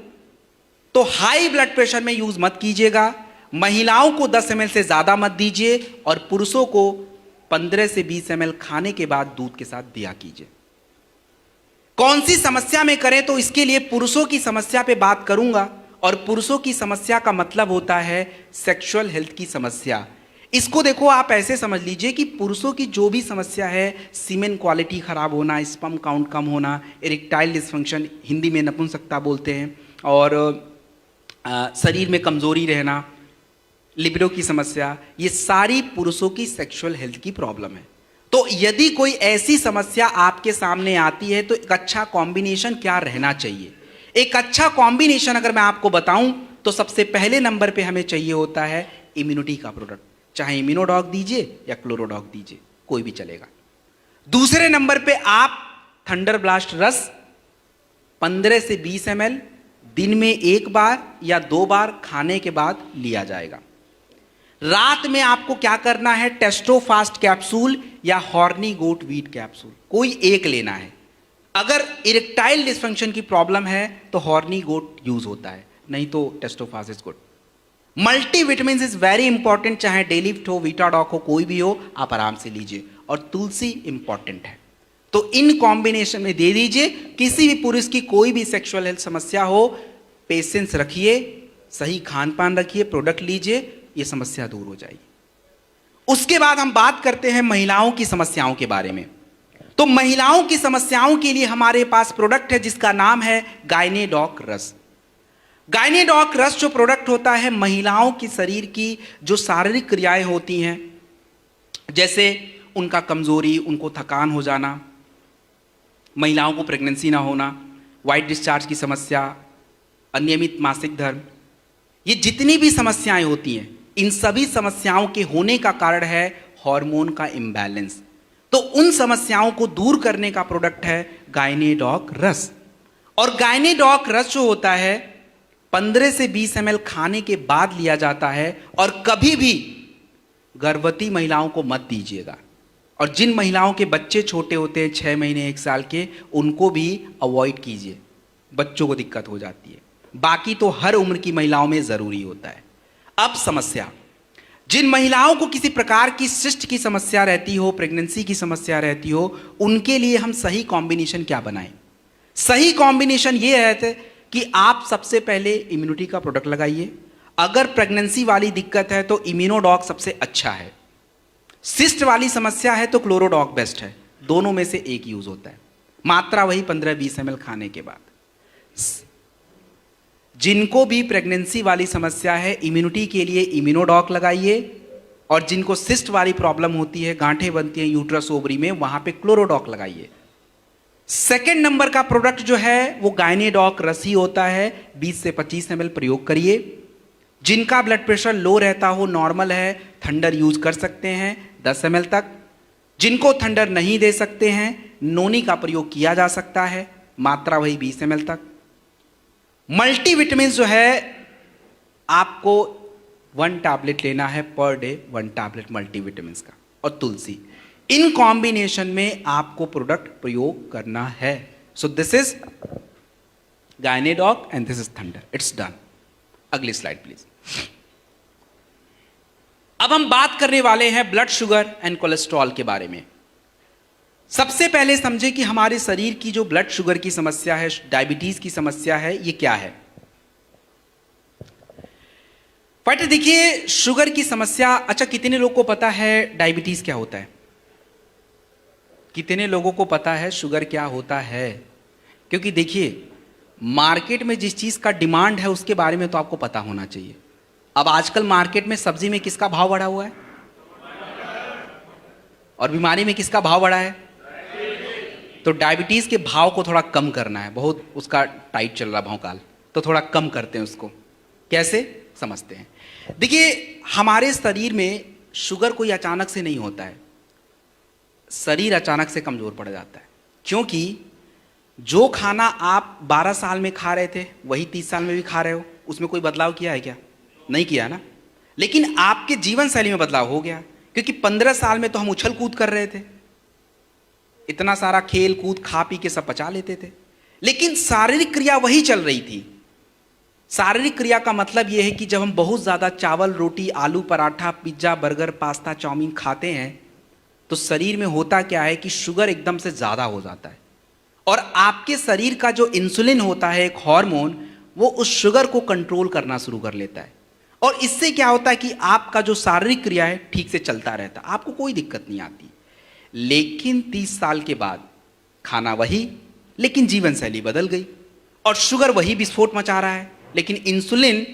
तो हाई ब्लड प्रेशर में यूज मत कीजिएगा। महिलाओं को 10 ml से ज्यादा मत दीजिए और पुरुषों को 15 से 20 ml खाने के बाद दूध के साथ दिया कीजिए। कौन सी समस्या में करें, तो इसके लिए पुरुषों की समस्या पे बात करूंगा। और पुरुषों की समस्या का मतलब होता है सेक्सुअल हेल्थ की समस्या। इसको देखो आप ऐसे समझ लीजिए कि पुरुषों की जो भी समस्या है, सीमेन क्वालिटी खराब होना, स्पर्म काउंट कम होना, इरेक्टाइल डिसफंक्शन, हिंदी में नपुंसकता बोलते हैं, और शरीर में कमजोरी रहना, लिबिडो की समस्या, ये सारी पुरुषों की सेक्सुअल हेल्थ की प्रॉब्लम है। तो यदि कोई ऐसी समस्या आपके सामने आती है तो एक अच्छा कॉम्बिनेशन क्या रहना चाहिए? एक अच्छा कॉम्बिनेशन अगर मैं आपको बताऊं तो सबसे पहले नंबर पे हमें चाहिए होता है इम्यूनिटी का प्रोडक्ट। चाहे इम्यूनोडॉक दीजिए या क्लोरोडॉक दीजिए, कोई भी चलेगा। दूसरे नंबर पे आप थंडर ब्लास्ट रस 15 से 20 ml दिन में एक बार या 2 बार खाने के बाद लिया जाएगा। रात में आपको क्या करना है, टेस्टोफास्ट कैप्सूल या हॉर्नी गोट वीट कैप्सूल, कोई एक लेना है। अगर इरेक्टाइल डिसफंक्शन की प्रॉब्लम है तो हॉर्नी गोट यूज होता है, नहीं तो Testofast is good. Multivitamin is very important, चाहे डेलिफ्ट हो, वीटाडॉक हो, कोई भी हो, आप आराम से लीजिए। और तुलसी इंपॉर्टेंट है, तो इन कॉम्बिनेशन में दे दीजिए। किसी भी पुरुष की कोई भी सेक्सुअल हेल्थ समस्या हो, पेशेंस रखिए, सही खान पान रखिए, प्रोडक्ट लीजिए, ये समस्या दूर हो जाएगी। उसके बाद हम बात करते हैं महिलाओं की समस्याओं के बारे में। तो महिलाओं की समस्याओं के लिए हमारे पास प्रोडक्ट है जिसका नाम है गायनेडॉक रस। गायनेडॉक रस जो प्रोडक्ट होता है, महिलाओं की शरीर की जो शारीरिक क्रियाएं होती हैं, जैसे उनका कमजोरी, उनको थकान हो जाना, महिलाओं को प्रेगनेंसी ना होना, वाइट डिस्चार्ज की समस्या, अनियमित मासिक धर्म, ये जितनी भी समस्याएं होती हैं, इन सभी समस्याओं के होने का कारण है हार्मोन का इम्बैलेंस। तो उन समस्याओं को दूर करने का प्रोडक्ट है गायनेडॉक रस। और गायनेडॉक रस जो होता है 15 से 20 ml खाने के बाद लिया जाता है, और कभी भी गर्भवती महिलाओं को मत दीजिएगा। और जिन महिलाओं के बच्चे छोटे होते हैं 6 महीने 1 साल के, उनको भी अवॉइड कीजिए, बच्चों को दिक्कत हो जाती है। बाकी तो हर उम्र की महिलाओं में ज़रूरी होता है। अब समस्या, जिन महिलाओं को किसी प्रकार की सिस्ट की समस्या रहती हो, प्रेगनेंसी की समस्या रहती हो, उनके लिए हम सही कॉम्बिनेशन क्या बनाएं? सही कॉम्बिनेशन ये है कि आप सबसे पहले इम्यूनिटी का प्रोडक्ट लगाइए। अगर प्रेगनेंसी वाली दिक्कत है तो इम्यूनोडॉक सबसे अच्छा है। सिस्ट वाली समस्या है तो क्लोरोडॉक बेस्ट है। दोनों में से एक यूज होता है, मात्रा वही 15-20 ml खाने के बाद। जिनको भी प्रेगनेंसी वाली समस्या है, इम्यूनिटी के लिए इम्यूनोडॉक लगाइए, और जिनको सिस्ट वाली प्रॉब्लम होती है, गांठें बनती हैं यूट्रस ओवरी में, वहां पे क्लोरोडॉक लगाइए। सेकेंड नंबर का प्रोडक्ट जो है वो गायनेडॉक रस ही होता है। 20 से 25 ml प्रयोग करिए। जिनका ब्लड प्रेशर लो रहता हो, नॉर्मल है, थंडर यूज कर सकते हैं 10 ml तक। जिनको थंडर नहीं दे सकते हैं, नोनी का प्रयोग किया जा सकता है, मात्रा वही 20 ml तक। मल्टीविटामिन जो है आपको 1 टैबलेट लेना है पर डे, 1 टैबलेट मल्टीविटामिन का, और तुलसी, इन कॉम्बिनेशन में आपको प्रोडक्ट प्रयोग करना है। So this is Gynedoc and this is Thunder. It's done. अगली स्लाइड प्लीज। अब हम बात करने वाले हैं ब्लड शुगर एंड कोलेस्ट्रॉल के बारे में। सबसे पहले समझे कि हमारे शरीर की जो ब्लड शुगर की समस्या है, डायबिटीज की समस्या है, ये क्या है। बट देखिए, शुगर की समस्या, अच्छा कितने लोगों को पता है डायबिटीज क्या होता है? कितने लोगों को पता है शुगर क्या होता है? क्योंकि देखिए, मार्केट में जिस चीज का डिमांड है उसके बारे में तो आपको पता होना चाहिए। अब आजकल मार्केट में सब्जी में किसका भाव बढ़ा हुआ है, और बीमारी में किसका भाव बढ़ा है? तो डायबिटीज के भाव को थोड़ा कम करना है, बहुत उसका टाइट चल रहा भौकाल, तो थोड़ा कम करते हैं उसको। कैसे समझते हैं? देखिए, हमारे शरीर में शुगर कोई अचानक से नहीं होता है। शरीर अचानक से कमजोर पड़ जाता है, क्योंकि जो खाना आप 12 साल में खा रहे थे वही 30 साल में भी खा रहे हो। उसमें कोई बदलाव किया है क्या? नहीं किया ना। लेकिन आपके जीवन शैली में बदलाव हो गया, क्योंकि 15 साल में तो हम उछल कूद कर रहे थे, इतना सारा खेल कूद खा पी के सब पचा लेते थे, लेकिन शारीरिक क्रिया वही चल रही थी। शारीरिक क्रिया का मतलब यह है कि जब हम बहुत ज्यादा चावल, रोटी, आलू पराठा, पिज्जा, बर्गर, पास्ता, चाउमीन खाते हैं, तो शरीर में होता क्या है कि शुगर एकदम से ज्यादा हो जाता है, और आपके शरीर का जो इंसुलिन होता है, एक हार्मोन, वो उस शुगर को कंट्रोल करना शुरू कर लेता है। और इससे क्या होता है कि आपका जो शारीरिक क्रिया है ठीक से चलता रहता, आपको कोई दिक्कत नहीं आती। लेकिन 30 साल के बाद खाना वही, लेकिन जीवन शैली बदल गई, और शुगर वही विस्फोट मचा रहा है, लेकिन इंसुलिन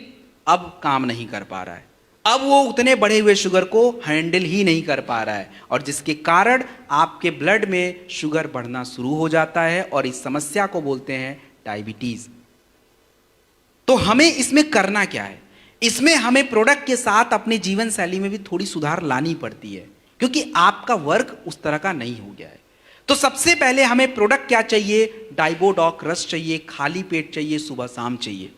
अब काम नहीं कर पा रहा है। अब वो उतने बढ़े हुए शुगर को हैंडल ही नहीं कर पा रहा है, और जिसके कारण आपके ब्लड में शुगर बढ़ना शुरू हो जाता है, और इस समस्या को बोलते हैं डायबिटीज। तो हमें इसमें करना क्या है? इसमें हमें प्रोडक्ट के साथ अपने जीवन शैली में भी थोड़ी सुधार लानी पड़ती है, क्योंकि आपका वर्क उस तरह का नहीं हो गया है। तो सबसे पहले हमें प्रोडक्ट क्या चाहिए? डाइबोडॉक रस चाहिए, खाली पेट चाहिए, सुबह शाम चाहिए।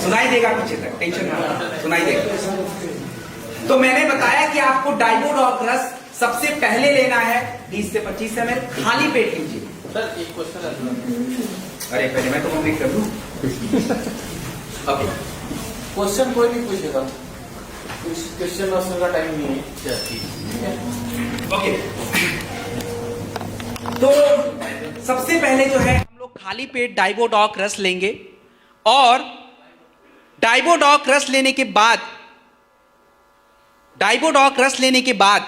सुनाई देगा पीछे तक, टेंशन मत, सुनाई देगा। तो मैंने बताया कि आपको डाइबोडॉक रस सबसे पहले लेना है 20 से 25 ml, खाली पेट लीजिए। सर एक क्वेश्चन है। अरे पहले मैं तो कंप्लीट कर दूं। ओके, क्वेश्चन कोई भी पूछेगा, क्वेश्चन आंसर का टाइम नहीं है। ओके, तो सबसे पहले जो है हम लोग खाली पेट डाइबोडॉक रस लेंगे, और डाइबोडॉक रस लेने के बाद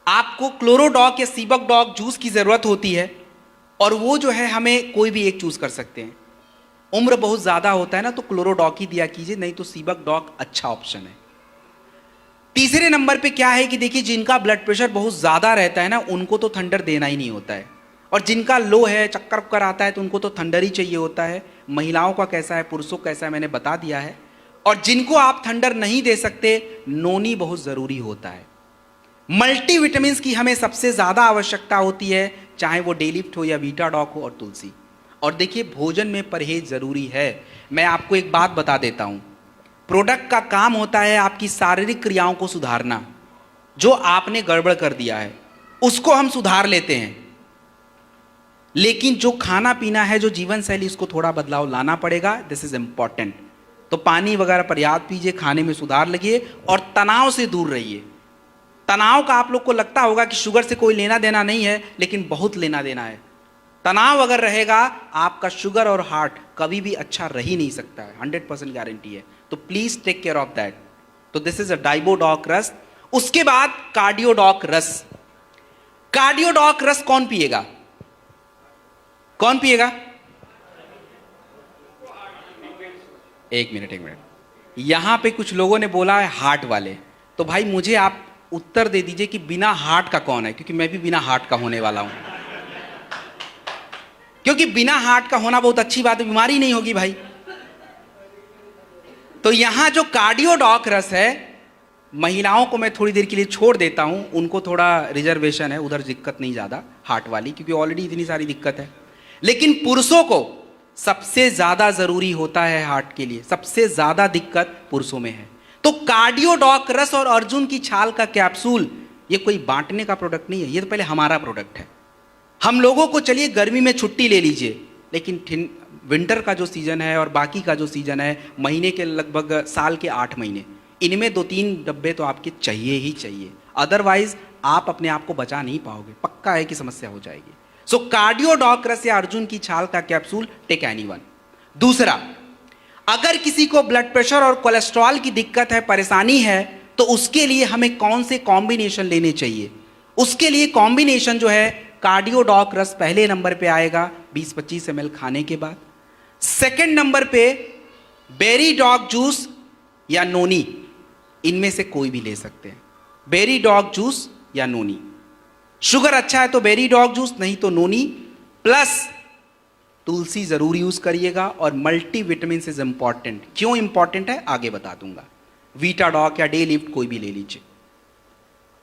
आपको क्लोरोडॉक या सीबक डॉग जूस की ज़रूरत होती है, और वो जो है हमें कोई भी एक चूज़ कर सकते हैं। उम्र बहुत ज़्यादा होता है ना, तो क्लोरोडॉक ही दिया कीजिए, नहीं तो सीबक डॉग अच्छा ऑप्शन है। तीसरे नंबर पे क्या है कि देखिए, जिनका ब्लड प्रेशर बहुत ज़्यादा रहता है ना, उनको तो थंडर देना ही नहीं होता है, और जिनका लो है, चक्कर वक्कर आता है, तो उनको तो थंडर ही चाहिए होता है। महिलाओं का कैसा है, पुरुषों का कैसा है, मैंने बता दिया है। और जिनको आप थंडर नहीं दे सकते, नोनी बहुत ज़रूरी होता है। मल्टीविटामिन की हमें सबसे ज़्यादा आवश्यकता होती है, चाहे वो डेलिफ्ट हो या वीटाडॉक हो, और तुलसी। और देखिए, भोजन में परहेज ज़रूरी है। मैं आपको एक बात बता देता हूँ, प्रोडक्ट का काम होता है आपकी शारीरिक क्रियाओं को सुधारना। जो आपने गड़बड़ कर दिया है उसको हम सुधार लेते हैं, लेकिन जो खाना पीना है, जो जीवन शैली, उसको थोड़ा बदलाव लाना पड़ेगा। This is important. तो पानी वगैरह पर्याप्त पीजिए, खाने में सुधार लगिए, और तनाव से दूर रहिए। तनाव का आप लोग को लगता होगा कि शुगर से कोई लेना देना नहीं है, लेकिन बहुत लेना देना है। तनाव अगर रहेगा, आपका शुगर और हार्ट कभी भी अच्छा रह ही नहीं सकता है, 100% गारंटी है। तो please take care of that. तो दिस इज अ डाइबोडॉक रस। उसके बाद कार्डियोडॉक रस। कार्डियोडॉक रस कौन पिएगा? कौन पिएगा? एक मिनट। यहां पे कुछ लोगों ने बोला है हार्ट वाले, तो भाई मुझे आप उत्तर दे दीजिए कि बिना हार्ट का कौन है, क्योंकि मैं भी बिना हार्ट का होने वाला हूं। क्योंकि बिना हार्ट का होना बहुत अच्छी बात है, बीमारी नहीं होगी भाई। तो यहां जो कार्डियोडॉक रस है, महिलाओं को मैं थोड़ी देर के लिए छोड़ देता हूं, उनको थोड़ा रिजर्वेशन है, उधर दिक्कत नहीं ज्यादा हार्ट वाली, क्योंकि ऑलरेडी इतनी सारी दिक्कत है। लेकिन पुरुषों को सबसे ज्यादा जरूरी होता है हार्ट के लिए, सबसे ज्यादा दिक्कत पुरुषों में है। तो कार्डियोडॉक रस और अर्जुन की छाल का कैप्सूल, ये कोई बांटने का प्रोडक्ट नहीं है, ये तो पहले हमारा प्रोडक्ट है। हम लोगों को, चलिए गर्मी में छुट्टी ले लीजिए, लेकिन विंटर का जो सीजन है और बाकी का जो सीजन है, महीने के लगभग साल के 8 महीने, इनमें 2-3 डब्बे तो आपके चाहिए ही चाहिए, अदरवाइज आप अपने आप को बचा नहीं पाओगे, पक्का है कि समस्या हो जाएगी। सो कार्डियोडॉक रस या अर्जुन की छाल का कैप्सूल, टेक एनीवन। दूसरा, अगर किसी को ब्लड प्रेशर और कोलेस्ट्रॉल की दिक्कत है, परेशानी है, तो उसके लिए हमें कौन से कॉम्बिनेशन लेने चाहिए? उसके लिए कॉम्बिनेशन जो है, कार्डियोडॉक रस पहले नंबर पे आएगा 20-25 ml खाने के बाद। सेकंड नंबर पे बेरी डॉग जूस या नोनी, इनमें से कोई भी ले सकते हैं। बेरी डॉग जूस या नोनी। शुगर अच्छा है तो बेरी डॉग जूस, नहीं तो नोनी, प्लस तुलसी जरूर यूज करिएगा। और मल्टीविटामिन इज इंपॉर्टेंट। क्यों इंपॉर्टेंट है आगे बता दूंगा। वीटाडॉक या डे लिफ्ट कोई भी ले लीजिए।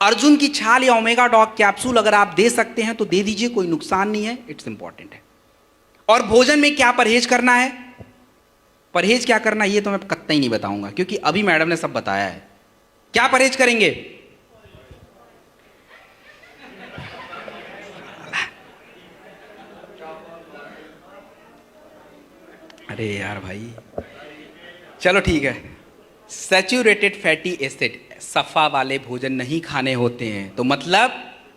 अर्जुन की छाल या ओमेगा डॉग कैप्सूल अगर आप दे सकते हैं तो दे दीजिए, कोई नुकसान नहीं है, इट्स इंपॉर्टेंट है। और भोजन में क्या परहेज करना है, परहेज क्या करना है, ये तो मैं कतई नहीं बताऊंगा, क्योंकि अभी मैडम ने सब बताया है। क्या परहेज करेंगे? अरे यार भाई, चलो ठीक है। सैचुरेटेड फैटी एसिड, सफ़ा वाले भोजन नहीं खाने होते हैं, तो मतलब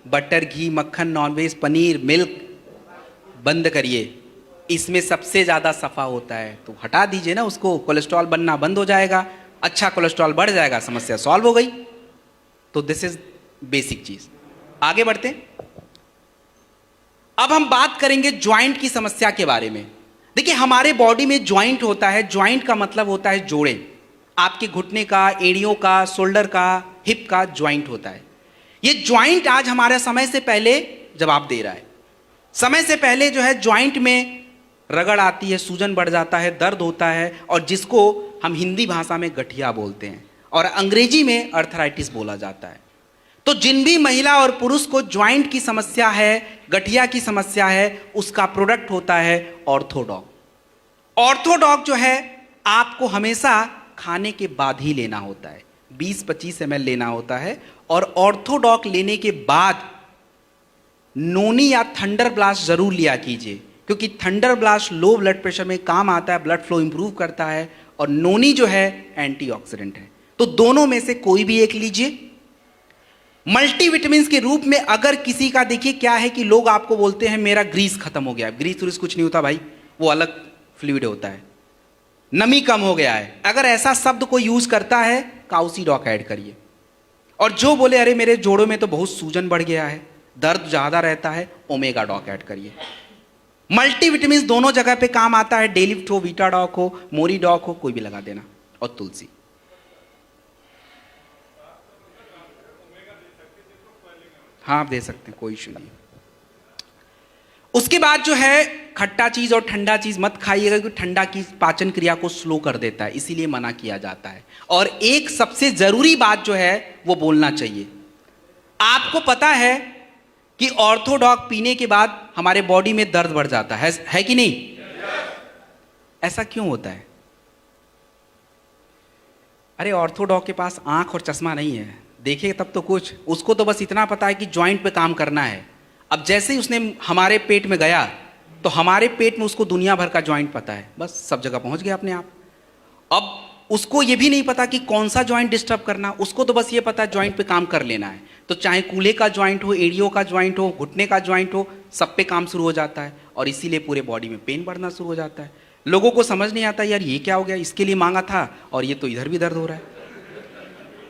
बटर, घी, मक्खन, नॉनवेज, पनीर, मिल्क बंद करिए। इसमें सबसे ज़्यादा सफ़ा होता है, तो हटा दीजिए ना उसको, कोलेस्ट्रॉल बनना बंद हो जाएगा। अच्छा कोलेस्ट्रॉल बढ़ जाएगा, समस्या सॉल्व हो गई। तो दिस इज बेसिक चीज़। आगे बढ़ते हैं। अब हम बात करेंगे ज्वाइंट की समस्या के बारे में। देखिए, हमारे बॉडी में ज्वाइंट होता है, ज्वाइंट का मतलब होता है जोड़े। आपके घुटने का, एड़ियों का, शोल्डर का, हिप का ज्वाइंट होता है। ये ज्वाइंट आज हमारे समय से पहले जवाब दे रहा है। समय से पहले जो है ज्वाइंट में रगड़ आती है, सूजन बढ़ जाता है, दर्द होता है, और जिसको हम हिंदी भाषा में गठिया बोलते हैं और अंग्रेजी में अर्थराइटिस बोला जाता है। तो जिन भी महिला और पुरुष को ज्वाइंट की समस्या है, गठिया की समस्या है, उसका प्रोडक्ट होता है ऑर्थोडॉक। ऑर्थोडॉक जो है आपको हमेशा खाने के बाद ही लेना होता है, 20-25 ml लेना होता है। और ऑर्थोडॉक लेने के बाद नोनी या थंडर ब्लास्ट जरूर लिया कीजिए, क्योंकि thunder blast low blood pressure में काम आता है, ब्लड फ्लो इंप्रूव करता है, और नोनी जो है एंटीऑक्सीडेंट है। तो दोनों में से कोई भी एक लीजिए। मल्टीविटामिन के रूप में अगर किसी का, देखिए क्या है कि लोग आपको बोलते हैं मेरा ग्रीस खत्म हो गया। ग्रीस कुछ नहीं होता भाई, वो अलग फ्लूइड होता है, नमी कम हो गया है। अगर ऐसा शब्द कोई यूज करता है, काउसीडॉक ऐड करिए। और जो बोले अरे मेरे जोड़ों में तो बहुत सूजन बढ़ गया है, दर्द ज़्यादा रहता है, ओमेगा डॉक ऐड करिए। मल्टीविटामिन दोनों जगह पे काम आता है, डेलिफ्ट हो, वीटा डॉक हो, मोरी डॉक हो, कोई भी लगा देना, और तुलसी। हाँ आप दे सकते हैं, कोई इशू नहीं। उसके बाद जो है खट्टा चीज और ठंडा चीज मत खाइएगा, क्योंकि ठंडा की पाचन क्रिया को स्लो कर देता है, इसीलिए मना किया जाता है। और एक सबसे जरूरी बात जो है वो बोलना चाहिए, आपको पता है कि ऑर्थोडॉक पीने के बाद हमारे बॉडी में दर्द बढ़ जाता है कि नहीं? ऐसा क्यों होता है? अरे ऑर्थोडॉक के पास आंख और चश्मा नहीं है, देखे तब तो कुछ, उसको तो बस इतना पता है कि जॉइंट पे काम करना है। अब जैसे ही उसने हमारे पेट में गया तो हमारे पेट में उसको दुनिया भर का जॉइंट पता है, बस सब जगह पहुंच गया अपने आप। अब उसको ये भी नहीं पता कि कौन सा जॉइंट डिस्टर्ब करना, उसको तो बस ये पता है जॉइंट पे काम कर लेना है। तो चाहे कूल्हे का जॉइंट हो, एड़ियों का जॉइंट हो, घुटने का जॉइंट हो, सब पे काम शुरू हो जाता है, और इसीलिए पूरे बॉडी में पेन बढ़ना शुरू हो जाता है। लोगों को समझ नहीं आता यार ये क्या हो गया, इसके लिए मांगा था और ये तो इधर भी दर्द हो रहा है।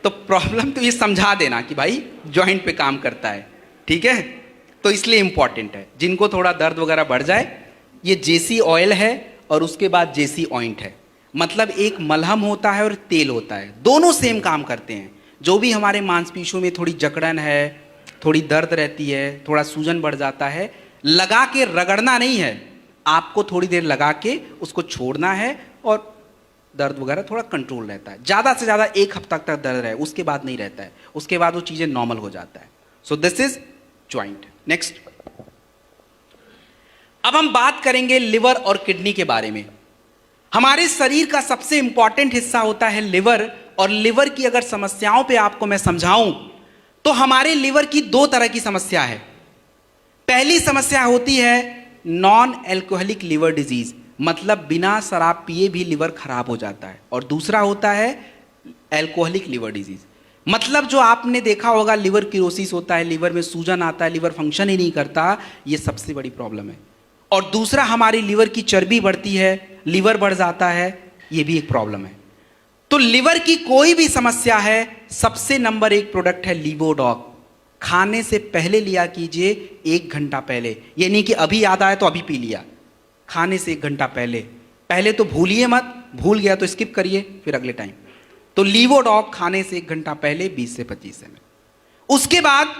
तो प्रॉब्लम तो ये समझा देना कि भाई जॉइंट पे काम करता है, ठीक है? तो इसलिए इंपॉर्टेंट है। जिनको थोड़ा दर्द वगैरह बढ़ जाए, ये जेसी ऑयल है और उसके बाद जेसी ऑइंट है, मतलब एक मलहम होता है और तेल होता है, दोनों सेम काम करते हैं। जो भी हमारे मांसपेशियों में थोड़ी जकड़न है, थोड़ी दर्द रहती है, थोड़ा सूजन बढ़ जाता है, लगा के रगड़ना नहीं है, आपको थोड़ी देर लगा के उसको छोड़ना है और दर्द वगैरह थोड़ा कंट्रोल रहता है। ज़्यादा से ज़्यादा 1 हफ्ता तक दर्द रहे, उसके बाद नहीं रहता है, उसके बाद वो चीज़ें नॉर्मल हो जाता है। So this is joint. Next, अब हम बात करेंगे लिवर और किडनी के बारे में। हमारे शरीर का सबसे इंपॉर्टेंट हिस्सा होता है लिवर, और लिवर की अगर समस्याओं पे आपको मैं समझाऊं तो हमारे लिवर की 2 तरह की समस्या है। पहली समस्या होती है नॉन एल्कोहलिक लिवर डिजीज, मतलब बिना शराब पिए भी लिवर खराब हो जाता है, और दूसरा होता है एल्कोहलिक लिवर डिजीज, मतलब जो आपने देखा होगा लिवर किरोसिस होता है, लिवर में सूजन आता है, लिवर फंक्शन ही नहीं करता, ये सबसे बड़ी प्रॉब्लम है। और दूसरा हमारी लिवर की चर्बी बढ़ती है, लिवर बढ़ जाता है, ये भी एक प्रॉब्लम है। तो लिवर की कोई भी समस्या है, सबसे नंबर 1 प्रोडक्ट है लीवोडॉक। खाने से पहले लिया कीजिए, 1 घंटा पहले, ये नहीं कि अभी याद आया तो अभी पी लिया, खाने से 1 घंटा पहले। पहले तो भूलिए मत, भूल गया तो स्किप करिए फिर अगले टाइम। तो लीवोडॉक खाने से 1 घंटा पहले 20 से 25 ml। उसके बाद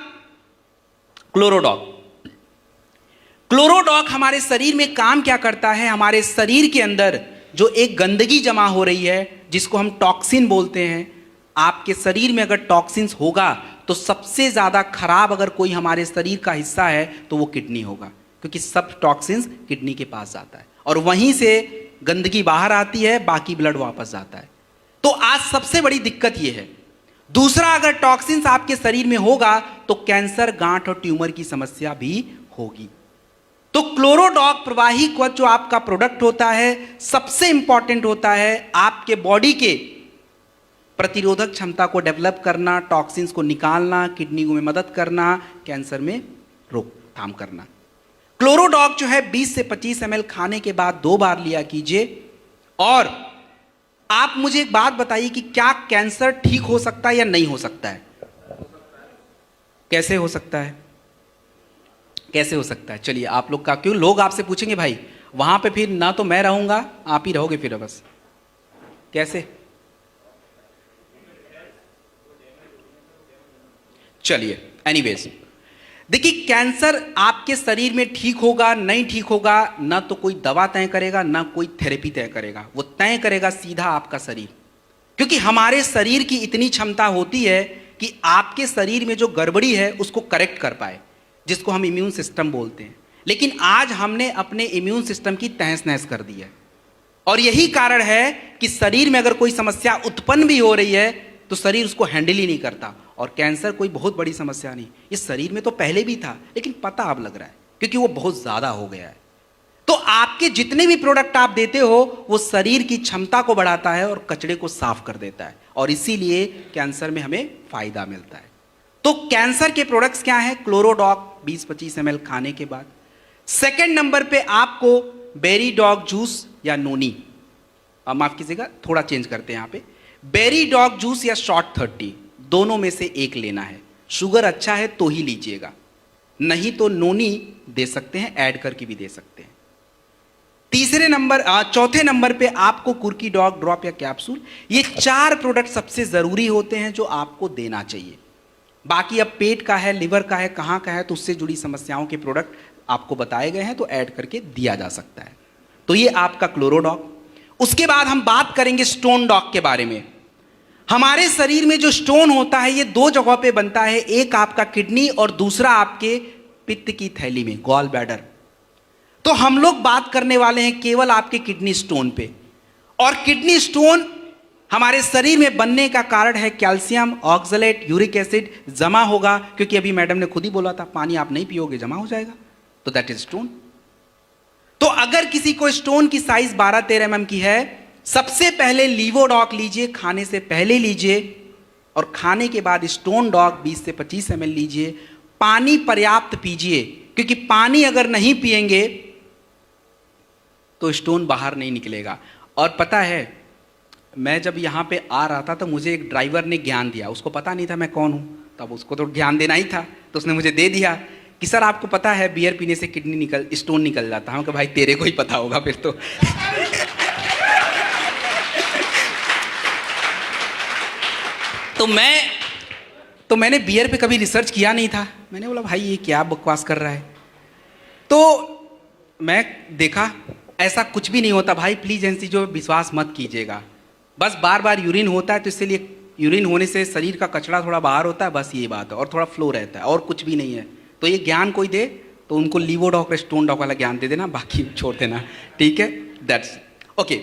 क्लोरोडॉक। क्लोरोडॉक हमारे शरीर में काम क्या करता है, हमारे शरीर के अंदर जो एक गंदगी जमा हो रही है जिसको हम टॉक्सिन बोलते हैं, आपके शरीर में अगर टॉक्सिन्स होगा तो सबसे ज्यादा खराब अगर कोई हमारे शरीर का हिस्सा है तो वो किडनी होगा, क्योंकि सब टॉक्सिन्स किडनी के पास जाता है और वहीं से गंदगी बाहर आती है, बाकी ब्लड वापस जाता है। तो आज सबसे बड़ी दिक्कत ये है। दूसरा, अगर टॉक्सिन्स आपके शरीर में होगा तो कैंसर, गांठ और ट्यूमर की समस्या भी होगी। तो क्लोरोडॉक प्रवाही कवच जो आपका प्रोडक्ट होता है, सबसे इंपॉर्टेंट होता है आपके बॉडी के प्रतिरोधक क्षमता को डेवलप करना, टॉक्सिन्स को निकालना, किडनी में मदद करना, कैंसर में रोकथाम करना। क्लोरोडॉक जो है 20 से 25 ml खाने के बाद 2 बार लिया कीजिए। और आप मुझे एक बात बताइए कि क्या कैंसर ठीक हो सकता है या नहीं हो सकता है? कैसे हो सकता है? कैसे हो सकता है? चलिए आप लोग का, क्यों लोग आपसे पूछेंगे भाई वहां पे फिर ना तो मैं रहूंगा, आप ही रहोगे फिर बस, कैसे? चलिए एनीवेज, देखिए कैंसर आपके शरीर में ठीक होगा नहीं ठीक होगा, ना तो कोई दवा तय करेगा ना कोई थेरेपी तय करेगा, वो तय करेगा सीधा आपका शरीर। क्योंकि हमारे शरीर की इतनी क्षमता होती है कि आपके शरीर में जो गड़बड़ी है उसको करेक्ट कर पाए, जिसको हम इम्यून सिस्टम बोलते हैं। लेकिन आज हमने अपने इम्यून सिस्टम की तहस नहस कर दी है, और यही कारण है कि शरीर में अगर कोई समस्या उत्पन्न भी हो रही है तो शरीर उसको हैंडल ही नहीं करता। और कैंसर कोई बहुत बड़ी समस्या नहीं, इस शरीर में तो पहले भी था लेकिन पता अब लग रहा है क्योंकि वो बहुत ज्यादा हो गया है। तो आपके जितने भी प्रोडक्ट आप देते हो वो शरीर की क्षमता को बढ़ाता है और कचरे को साफ कर देता है, और इसीलिए कैंसर में हमें फायदा मिलता है। तो कैंसर के प्रोडक्ट्स क्या हैं? क्लोरोडॉक 20-25 ml खाने के बाद। सेकेंड नंबर पे आपको बेरी डॉग जूस या नोनी, माफ कीजिएगा थोड़ा चेंज करते हैं यहाँ पे, बेरी डॉग जूस या शॉर्ट 30, दोनों में से एक लेना है। शुगर अच्छा है तो ही लीजिएगा, नहीं तो नोनी दे सकते हैं, ऐड करके भी दे सकते हैं। चौथे नंबर पे आपको कुर्की डॉग ड्रॉप या कैप्सूल, ये 4 प्रोडक्ट सबसे जरूरी होते हैं जो आपको देना चाहिए। बाकी अब पेट का है, लिवर का है, कहाँ का है, तो उससे जुड़ी समस्याओं के प्रोडक्ट आपको बताए गए हैं तो ऐड करके दिया जा सकता है। तो ये आपका क्लोरोडॉग। उसके बाद हम बात करेंगे स्टोन डॉग के बारे में। हमारे शरीर में जो स्टोन होता है ये 2 जगहों पे बनता है, एक आपका किडनी और दूसरा आपके पित्त की थैली में, गॉल ब्लैडर। तो हम लोग बात करने वाले हैं केवल आपके किडनी स्टोन पे। और किडनी स्टोन हमारे शरीर में बनने का कारण है कैल्शियम, ऑक्सलेट, यूरिक एसिड जमा होगा, क्योंकि अभी मैडम ने खुद ही बोला था पानी आप नहीं पियोगे जमा हो जाएगा, तो दैट इज स्टोन। तो अगर किसी को स्टोन की साइज 12-13 mm की है, सबसे पहले लीवोडॉक लीजिए, खाने से पहले लीजिए, और खाने के बाद स्टोन डॉग 20 से 25 ml लीजिए। पानी पर्याप्त पीजिए, क्योंकि पानी अगर नहीं पिएंगे तो स्टोन बाहर नहीं निकलेगा। और पता है, मैं जब यहाँ पे आ रहा था तो मुझे एक ड्राइवर ने ज्ञान दिया, उसको पता नहीं था मैं कौन हूँ, तब उसको तो ज्ञान देना ही था, तो उसने मुझे दे दिया कि सर आपको पता है बियर पीने से स्टोन निकल जाता है। हम कहा भाई तेरे को ही पता होगा फिर तो। तो मैंने बियर पे कभी रिसर्च किया नहीं था, मैंने बोला भाई ये क्या बकवास कर रहा है। तो मैं देखा ऐसा कुछ भी नहीं होता भाई, प्लीज ऐसी जो विश्वास मत कीजिएगा। बस बार बार यूरिन होता है तो इसलिए यूरिन होने से शरीर का कचरा थोड़ा बाहर होता है, बस ये बात है, और थोड़ा फ्लो रहता है, और कुछ भी नहीं है। तो ये ज्ञान कोई दे तो उनको लीवोडॉक स्टोन डॉक वाला ज्ञान दे देना, बाकी छोड़ देना, ठीक है। That's okay.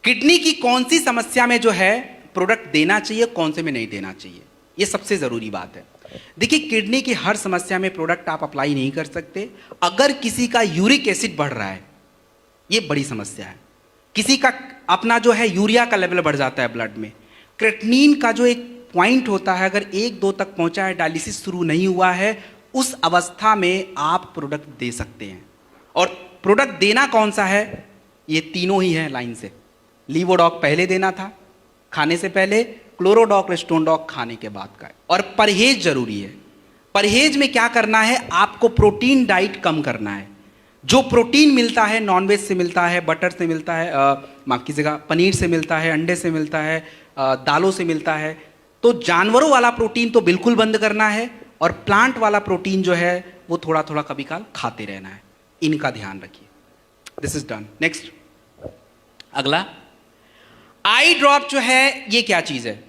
किडनी की कौन सी समस्या में जो है प्रोडक्ट देना चाहिए, कौन से में नहीं देना चाहिए, ये सबसे जरूरी बात है। देखिए किडनी की हर समस्या में प्रोडक्ट आप अप्लाई नहीं कर सकते। अगर किसी का यूरिक एसिड बढ़ रहा है, ये बड़ी समस्या है, किसी का अपना जो है यूरिया का लेवल बढ़ जाता है ब्लड में, क्रेटिनिन का जो एक पॉइंट होता है अगर 1-2 तक पहुंचा है, डायलिसिस शुरू नहीं हुआ है, उस अवस्था में आप प्रोडक्ट दे सकते हैं। और प्रोडक्ट देना कौन सा है, ये तीनों ही है लाइन से। लीवोडॉक पहले देना था खाने से पहले, क्लोरोडॉक स्टोनडॉक खाने के बाद का है। और परहेज जरूरी है। परहेज में क्या करना है, आपको प्रोटीन डाइट कम करना है। जो प्रोटीन मिलता है नॉनवेज से मिलता है, बटर से मिलता है, माफ कीजिएगा पनीर से मिलता है, अंडे से मिलता है, दालों से मिलता है, तो जानवरों वाला प्रोटीन तो बिल्कुल बंद करना है, और प्लांट वाला प्रोटीन जो है वो थोड़ा थोड़ा कभी काल खाते रहना है। इनका ध्यान रखिए। This is done. नेक्स्ट, अगला आई ड्रॉप जो है, ये क्या चीज है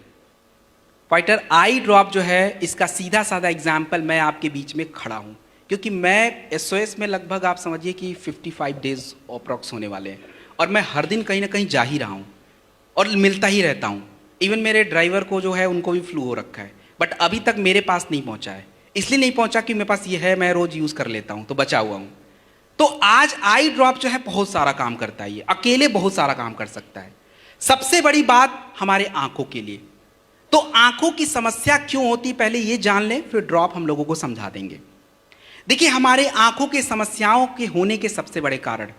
फाइटर? आई ड्रॉप जो है, इसका सीधा साधा एग्जाम्पल मैं आपके बीच में खड़ा हूं, क्योंकि मैं SOS में लगभग आप समझिए कि 55 डेज अप्रॉक्स होने वाले हैं, और मैं हर दिन कहीं ना कहीं जा ही रहा हूं और मिलता ही रहता हूं। इवन मेरे ड्राइवर को जो है उनको भी फ्लू हो रखा है, बट अभी तक मेरे पास नहीं पहुंचा है। इसलिए नहीं पहुंचा कि मेरे पास ये है, मैं रोज यूज कर लेता हूं तो बचा हुआ हूं। तो आज आई ड्रॉप जो है बहुत सारा काम करता है, ये अकेले बहुत सारा काम कर सकता है। सबसे बड़ी बात हमारे आंखों के लिए, तो आंखों की समस्या क्यों होती पहले ये जान लें, फिर ड्रॉप हम लोगों को समझा देंगे। देखिए हमारे आंखों के समस्याओं के होने के सबसे बड़े कारण,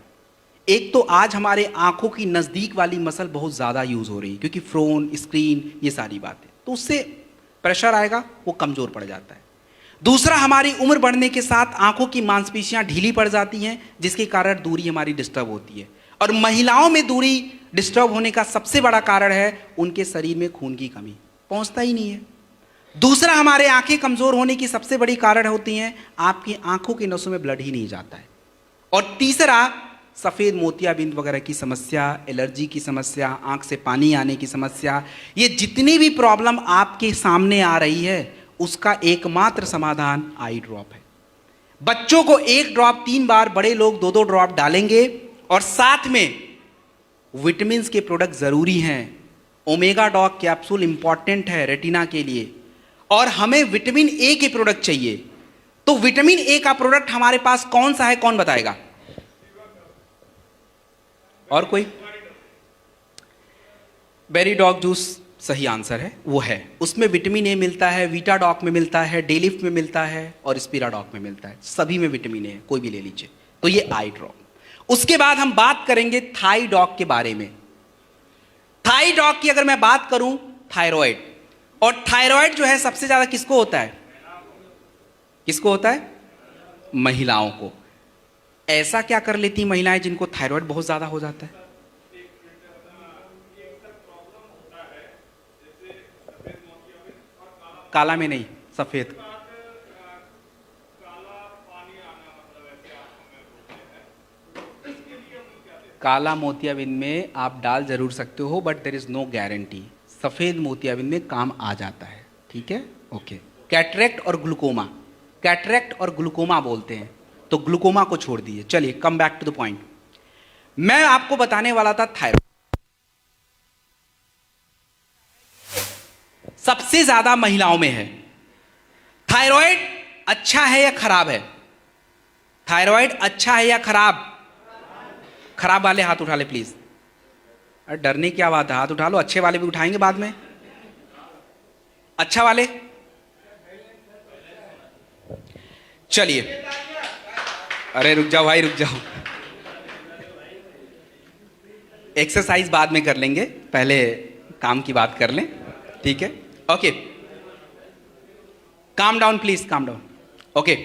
एक तो आज हमारे आंखों की नजदीक वाली मसल बहुत ज्यादा यूज हो रही है, क्योंकि फोन, स्क्रीन, ये सारी बातें, तो उससे प्रेशर आएगा, वो कमजोर पड़ जाता है। दूसरा, हमारी उम्र बढ़ने के साथ आंखों की मांसपेशियां ढीली पड़ जाती हैं, जिसके कारण दूरी हमारी डिस्टर्ब होती है। और महिलाओं में दूरी डिस्टर्ब होने का सबसे बड़ा कारण है उनके शरीर में खून की कमी, पहुंचता ही नहीं है। दूसरा, हमारे आंखें कमजोर होने की सबसे बड़ी कारण होती हैं आपकी आंखों की नसों में ब्लड ही नहीं जाता है। और तीसरा, सफेद मोतियाबिंद वगैरह की समस्या, एलर्जी की समस्या, आंख से पानी आने की समस्या, ये जितनी भी प्रॉब्लम आपके सामने आ रही है उसका एकमात्र समाधान आई ड्रॉप है। बच्चों को 1 ड्रॉप 3 बार, बड़े लोग 2-2 ड्रॉप डालेंगे। और साथ में विटामिन के प्रोडक्ट जरूरी हैं। ओमेगा डॉग कैप्सूल इंपॉर्टेंट है रेटिना के लिए, और हमें विटामिन ए के प्रोडक्ट चाहिए। तो विटामिन ए का प्रोडक्ट हमारे पास कौन सा है, कौन बताएगा? और कोई? बेरी डॉग जूस सही आंसर है, वो है। उसमें विटामिन ए मिलता है, वीटा डॉग में मिलता है, डेलिफ्ट में मिलता है, और स्पीरा डॉग में मिलता है। सभी में विटामिन ए है, कोई भी ले लीजिए। तो ये आई ड्रॉप। उसके बाद हम बात करेंगे थाई डॉग के बारे में। थाई डॉग की अगर मैं बात करूं, थायराइड, और थायराइड जो है सबसे ज्यादा किसको होता है? किसको होता है? महिलाओं को। ऐसा क्या कर लेती महिलाएं जिनको थायराइड बहुत ज्यादा हो जाता है? काला में नहीं, सफेद। काला मोतियाबिंद में आप डाल जरूर सकते हो, but there is no guarantee. सफेद मोतियाबिंद में काम आ जाता है, ठीक है, ओके। कैटरेक्ट और ग्लूकोमा, कैटरेक्ट और ग्लूकोमा बोलते हैं, तो ग्लूकोमा को छोड़ दीजिए। चलिए come back to the point. मैं आपको बताने वाला था थायराइड सबसे ज्यादा महिलाओं में है। थायराइड अच्छा है या खराब है? थायराइड अच्छा है या खराब? खराब वाले हाथ उठा ले प्लीज। अरे डरने की क्या बात है, हाथ उठा लो। अच्छे वाले भी उठाएंगे बाद में। अच्छा वाले, चलिए। अरे रुक जाओ भाई, रुक जाओ। एक्सरसाइज बाद में कर लेंगे, पहले काम की बात कर लें, ठीक है, okay. Calm down please, calm down, okay.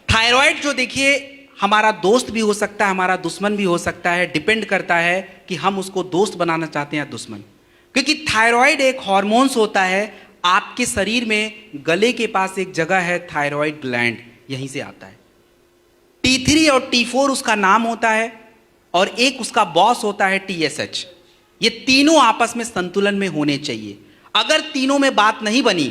Thyroid जो देखिए हमारा दोस्त भी हो सकता है, हमारा दुश्मन भी हो सकता है। डिपेंड करता है कि हम उसको दोस्त बनाना चाहते हैं या दुश्मन। क्योंकि थायराइड एक हार्मोन्स होता है आपके शरीर में। गले के पास एक जगह है थायराइड ग्लैंड, यहीं से आता है। T3 और T4 उसका नाम होता है, और एक उसका बॉस होता है TSH। ये तीनों आपस में संतुलन में होने चाहिए। अगर तीनों में बात नहीं बनी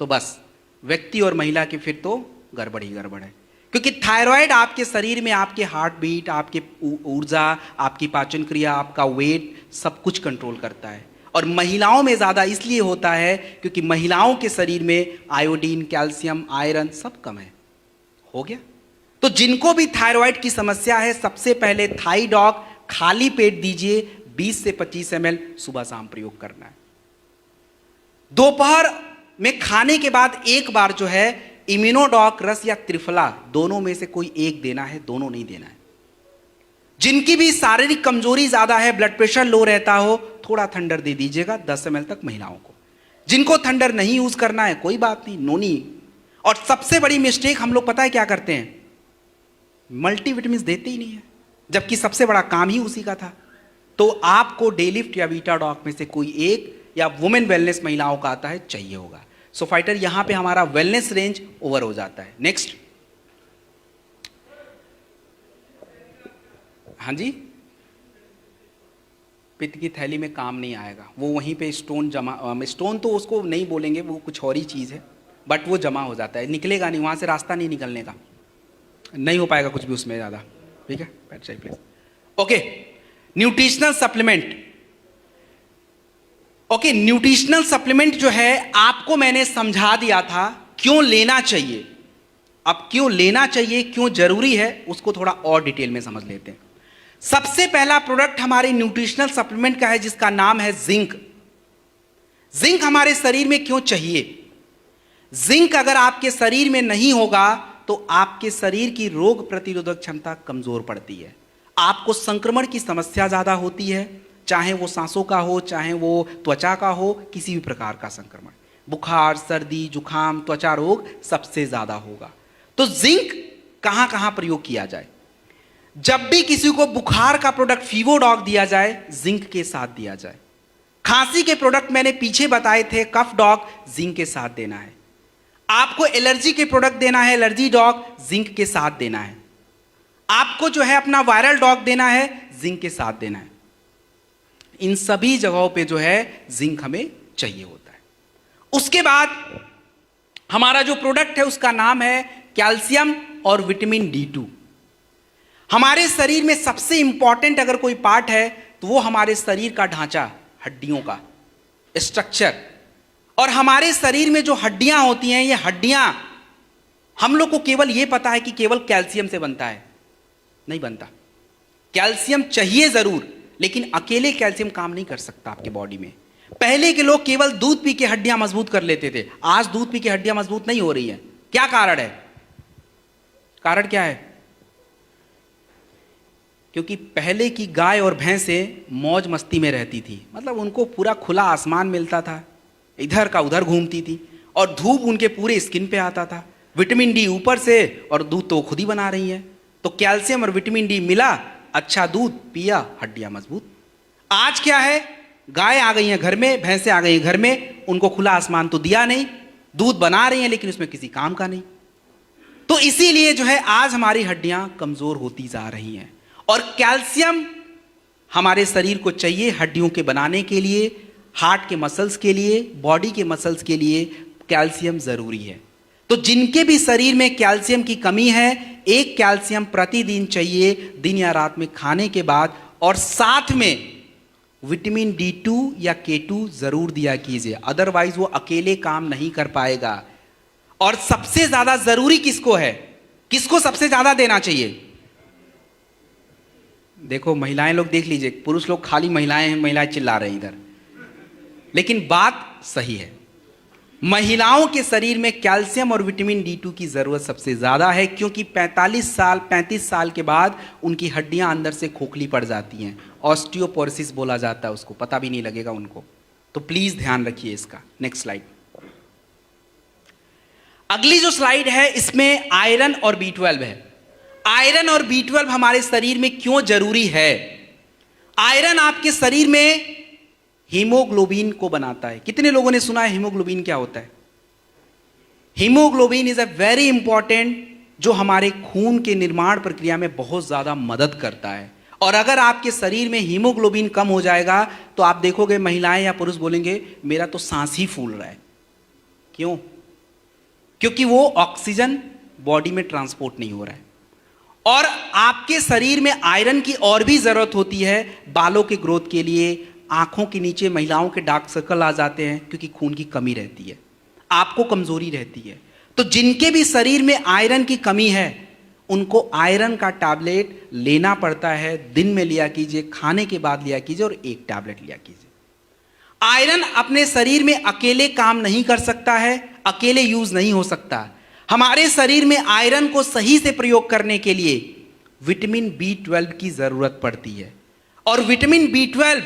तो बस व्यक्ति और महिला की फिर तो गड़बड़ ही गड़बड़ है। क्योंकि थायराइड आपके शरीर में आपके हार्ट बीट, आपके ऊर्जा, आपकी पाचन क्रिया, आपका वेट, सब कुछ कंट्रोल करता है। और महिलाओं में ज़्यादा इसलिए होता है क्योंकि महिलाओं के शरीर में आयोडीन, कैल्शियम, आयरन सब कम है। हो गया? तो जिनको भी थायराइड की समस्या है, सबसे पहले थाईडॉक खाली पेट दीजिए, 20 से 25 ml सुबह शाम प्रयोग करना है। दोपहर में खाने के बाद एक बार जो है इम्यूनोडॉक रस या त्रिफला, दोनों में से कोई एक देना है, दोनों नहीं देना है। जिनकी भी शारीरिक कमजोरी ज्यादा है, ब्लड प्रेशर लो रहता हो, थोड़ा थंडर दे दीजिएगा 10 ml तक महिलाओं को। जिनको थंडर नहीं यूज करना है कोई बात नहीं, नोनी। और सबसे बड़ी मिस्टेक हम लोग पता है क्या करते हैं? मल्टीविटामिन देते ही नहीं है, जबकि सबसे बड़ा काम ही उसी का था। तो आपको डेलिफ्ट या वीटाडॉक में से कोई एक, या वुमेन वेलनेस महिलाओं का आता है, चाहिए होगा। सो फाइटर यहां पे हमारा वेलनेस रेंज ओवर हो जाता है। नेक्स्ट, हाँ जी, पित्त की थैली में काम नहीं आएगा, वो वहीं पे स्टोन जमा, स्टोन तो उसको नहीं बोलेंगे, वो कुछ और ही चीज है, बट वो जमा हो जाता है, निकलेगा नहीं, वहां से रास्ता नहीं निकलने का, नहीं हो पाएगा कुछ भी उसमें ज्यादा, ठीक है। बैठ जाइए please. Okay, nutritional supplement. Okay, nutritional supplement जो है आपको मैंने समझा दिया था क्यों लेना चाहिए। अब क्यों लेना चाहिए, क्यों जरूरी है, उसको थोड़ा और डिटेल में समझ लेते हैं। सबसे पहला प्रोडक्ट हमारे न्यूट्रिशनल सप्लीमेंट का है, जिसका नाम है जिंक। जिंक हमारे शरीर में क्यों चाहिए? जिंक अगर आपके शरीर में नहीं होगा तो आपके शरीर की रोग प्रतिरोधक क्षमता कमजोर पड़ती है, आपको संक्रमण की समस्या ज्यादा होती है, चाहे वो सांसों का हो, चाहे वो त्वचा का हो, किसी भी प्रकार का संक्रमण, बुखार, सर्दी, जुखाम, त्वचा रोग सबसे ज्यादा होगा। तो जिंक कहां कहां प्रयोग किया जाए? जब भी किसी को बुखार का प्रोडक्ट फीवोडॉग दिया जाए, जिंक के साथ दिया जाए। खांसी के प्रोडक्ट मैंने पीछे बताए थे, कफ डॉग जिंक के साथ देना है। आपको एलर्जी के प्रोडक्ट देना है, एलर्जी डॉग जिंक के साथ देना है। आपको जो है अपना वायरल डॉग देना है, जिंक के साथ देना है। इन सभी जगहों पे जो है जिंक हमें चाहिए होता है। उसके बाद हमारा जो प्रोडक्ट है उसका नाम है कैल्शियम और विटामिन D2। हमारे शरीर में सबसे इंपॉर्टेंट अगर कोई पार्ट है तो वो हमारे शरीर का ढांचा, हड्डियों का स्ट्रक्चर। और हमारे शरीर में जो हड्डियां होती हैं, ये हड्डियां हम लोग को केवल ये पता है कि केवल कैल्शियम से बनता है, नहीं बनता। कैल्शियम चाहिए जरूर, लेकिन अकेले कैल्शियम काम नहीं कर सकता आपके बॉडी में। पहले के लोग केवल दूध पी के हड्डियां मजबूत कर लेते थे, आज दूध पी के हड्डियां मजबूत नहीं हो रही हैं। क्या कारण है? कारण क्या है? क्योंकि पहले की गाय और भैंसें मौज मस्ती में रहती थी, मतलब उनको पूरा खुला आसमान मिलता था, इधर का उधर घूमती थी, और धूप उनके पूरे स्किन पे आता था, विटामिन डी ऊपर से, और दूध तो खुद ही बना रही है। तो कैल्शियम और विटामिन डी मिला, अच्छा दूध पिया, हड्डियां मजबूत। आज क्या है, गाय आ गई हैं घर में, भैंसें आ गई हैं घर में, उनको खुला आसमान तो दिया नहीं, दूध बना रही हैं लेकिन उसमें किसी काम का नहीं। तो इसीलिए जो है आज हमारी हड्डियां कमजोर होती जा रही हैं। और कैल्शियम हमारे शरीर को चाहिए हड्डियों के बनाने के लिए, हार्ट के मसल्स के लिए, बॉडी के मसल्स के लिए कैल्शियम जरूरी है। तो जिनके भी शरीर में कैल्शियम की कमी है, एक कैल्शियम प्रतिदिन चाहिए, दिन या रात में खाने के बाद, और साथ में विटामिन D2 या K2 जरूर दिया कीजिए, अदरवाइज वो अकेले काम नहीं कर पाएगा। और सबसे ज्यादा जरूरी किसको है, किसको सबसे ज्यादा देना चाहिए? देखो महिलाएं लोग देख लीजिए, पुरुष लोग खाली महिलाएं हैं, महिलाएं चिल्ला रहे हैं इधर, लेकिन बात सही है। महिलाओं के शरीर में कैल्शियम और विटामिन D2 की जरूरत सबसे ज्यादा है, क्योंकि 35 साल के बाद उनकी हड्डियां अंदर से खोखली पड़ जाती हैं, ऑस्टियोपोरोसिस बोला जाता है उसको, पता भी नहीं लगेगा उनको। तो प्लीज ध्यान रखिए इसका। Next slide. अगली जो स्लाइड है इसमें आयरन और B12 है। आयरन और B12 हमारे शरीर में क्यों जरूरी है? आयरन आपके शरीर में हीमोग्लोबिन को बनाता है। कितने लोगों ने सुना है हीमोग्लोबिन क्या होता है? Haemoglobin is a very important, जो हमारे खून के निर्माण प्रक्रिया में बहुत ज्यादा मदद करता है। और अगर आपके शरीर में हीमोग्लोबिन कम हो जाएगा तो आप देखोगे महिलाएं या पुरुष बोलेंगे मेरा तो सांस ही फूल रहा है। क्यों? क्योंकि वो ऑक्सीजन बॉडी में ट्रांसपोर्ट नहीं हो रहा है। और आपके शरीर में आयरन की और भी जरूरत होती है, बालों के ग्रोथ के लिए, आंखों के नीचे महिलाओं के डार्क सर्कल आ जाते हैं क्योंकि खून की कमी रहती है, आपको कमजोरी रहती है। तो जिनके भी शरीर में आयरन की कमी है उनको आयरन का टैबलेट लेना पड़ता है। दिन में लिया कीजिए, खाने के बाद लिया कीजिए, और एक टैबलेट लिया कीजिए। आयरन अपने शरीर में अकेले काम नहीं कर सकता है, अकेले यूज नहीं हो सकता। हमारे शरीर में आयरन को सही से प्रयोग करने के लिए विटामिन B12 की जरूरत पड़ती है। और विटामिन B12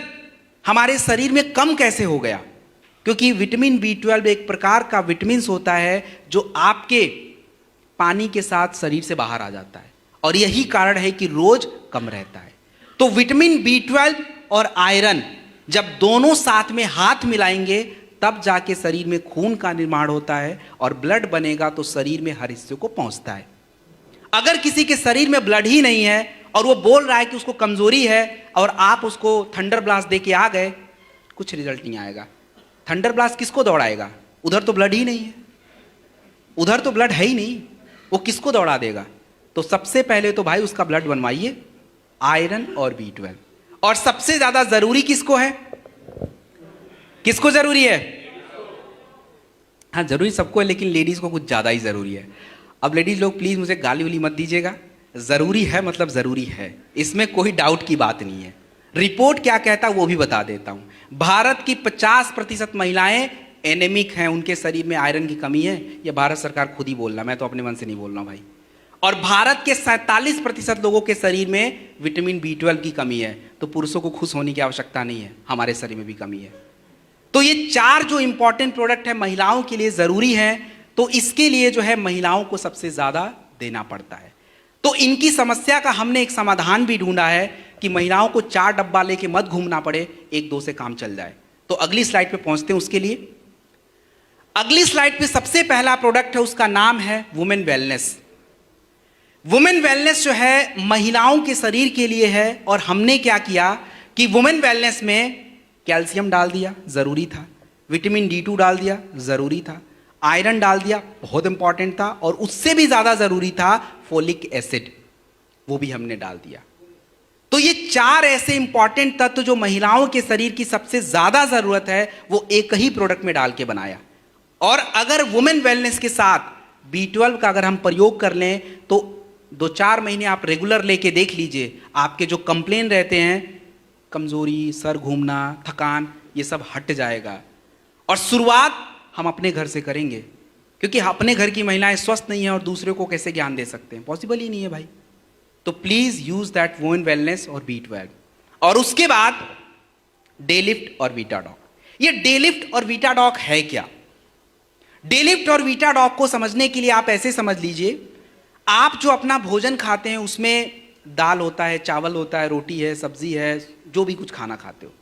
हमारे शरीर में कम कैसे हो गया? क्योंकि विटामिन B12 एक प्रकार का विटामिन होता है जो आपके पानी के साथ शरीर से बाहर आ जाता है, और यही कारण है कि रोज कम रहता है। तो विटामिन B12 और आयरन जब दोनों साथ में हाथ मिलाएंगे तब जाके शरीर में खून का निर्माण होता है, और ब्लड बनेगा तो शरीर में हर हिस्से को पहुंचता है। अगर किसी के शरीर में ब्लड ही नहीं है और वो बोल रहा है कि उसको कमजोरी है, और आप उसको थंडर ब्लास्ट दे के आ गए, कुछ रिजल्ट नहीं आएगा। थंडर ब्लास्ट किसको दौड़ाएगा? उधर तो ब्लड ही नहीं है, उधर तो ब्लड है ही नहीं, वो किसको दौड़ा देगा? तो सबसे पहले तो भाई उसका ब्लड बनवाइए, आयरन और B12। और सबसे ज्यादा जरूरी किसको है? किसको जरूरी है? हाँ जरूरी सबको है, लेकिन लेडीज को कुछ ज्यादा ही जरूरी है। अब लेडीज लोग प्लीज मुझे गाली वाली मत दीजिएगा, जरूरी है मतलब जरूरी है, इसमें कोई डाउट की बात नहीं है। रिपोर्ट क्या कहता है वो भी बता देता हूं। भारत की 50% महिलाएं एनेमिक हैं, उनके शरीर में आयरन की कमी है। ये भारत सरकार खुद ही बोल रहा, मैं तो अपने मन से नहीं बोल रहा भाई। और भारत के 47% लोगों के शरीर में विटामिन B12 की कमी है। तो पुरुषों को खुश होने की आवश्यकता नहीं है, हमारे शरीर में भी कमी है। तो ये 4 जो इंपॉर्टेंट प्रोडक्ट है महिलाओं के लिए जरूरी है, तो इसके लिए जो है महिलाओं को सबसे ज्यादा देना पड़ता है। तो इनकी समस्या का हमने एक समाधान भी ढूंढा है कि महिलाओं को 4 डब्बा लेके मत घूमना पड़े, 1-2 से काम चल जाए। तो अगली स्लाइड पे पहुंचते हैं। उसके लिए अगली स्लाइड पे सबसे पहला प्रोडक्ट है, उसका नाम है वुमेन वेलनेस। वुमेन वेलनेस जो है महिलाओं के शरीर के लिए है। और हमने क्या किया कि वुमेन वेलनेस में कैल्शियम डाल दिया, जरूरी था, विटामिन D2 डाल दिया, जरूरी था, आयरन डाल दिया, बहुत इंपॉर्टेंट था, और उससे भी ज्यादा जरूरी था फोलिक एसिड, वो भी हमने डाल दिया। तो ये 4 ऐसे इंपॉर्टेंट तत्व जो महिलाओं के शरीर की सबसे ज्यादा जरूरत है, वो एक ही प्रोडक्ट में डाल के बनाया। और अगर वुमेन वेलनेस के साथ B12 का अगर हम प्रयोग कर लें तो 2-4 महीने आप रेगुलर लेके देख लीजिए, आपके जो कंप्लेन रहते हैं, कमजोरी, सर घूमना, थकान, ये सब हट जाएगा। और शुरुआत हम अपने घर से करेंगे, क्योंकि अपने घर की महिलाएं स्वस्थ नहीं है और दूसरे को कैसे ज्ञान दे सकते हैं? पॉसिबल ही नहीं है भाई। तो please use that women wellness और B12। और उसके बाद डे लिफ्ट और वीटाडॉक, ये डेलिफ्ट और वीटाडॉक है क्या? डेलिफ्ट और वीटाडॉक को समझने के लिए आप ऐसे समझ लीजिए, आप जो अपना भोजन खाते हैं उसमें दाल होता है, चावल होता है, रोटी है, सब्जी है, जो भी कुछ खाना खाते हो,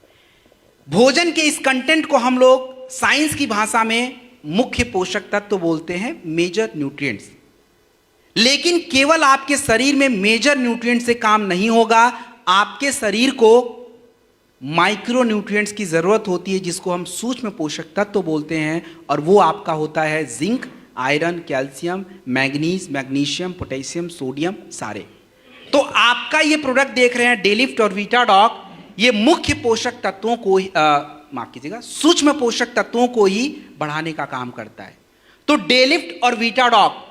भोजन के इस कंटेंट को हम लोग साइंस की भाषा में मुख्य पोषक तत्व बोलते हैं, मेजर न्यूट्रिएंट्स। लेकिन केवल आपके शरीर में मेजर न्यूट्रिएंट से काम नहीं होगा, आपके शरीर को माइक्रो न्यूट्रिएंट्स की जरूरत होती है, जिसको हम सूक्ष्म पोषक तत्व बोलते हैं, और वो आपका होता है zinc, iron, calcium, manganese, magnesium, potassium, sodium, सारे। तो आपका ये प्रोडक्ट देख रहे हैं डेलिफ्ट और वीटाडॉक, ये मुख्य पोषक तत्वों को माफ कीजिएगा, सूक्ष्म पोषक तत्वों को ही बढ़ाने का काम करता है। तो डेलिफ्ट और वीटाडॉक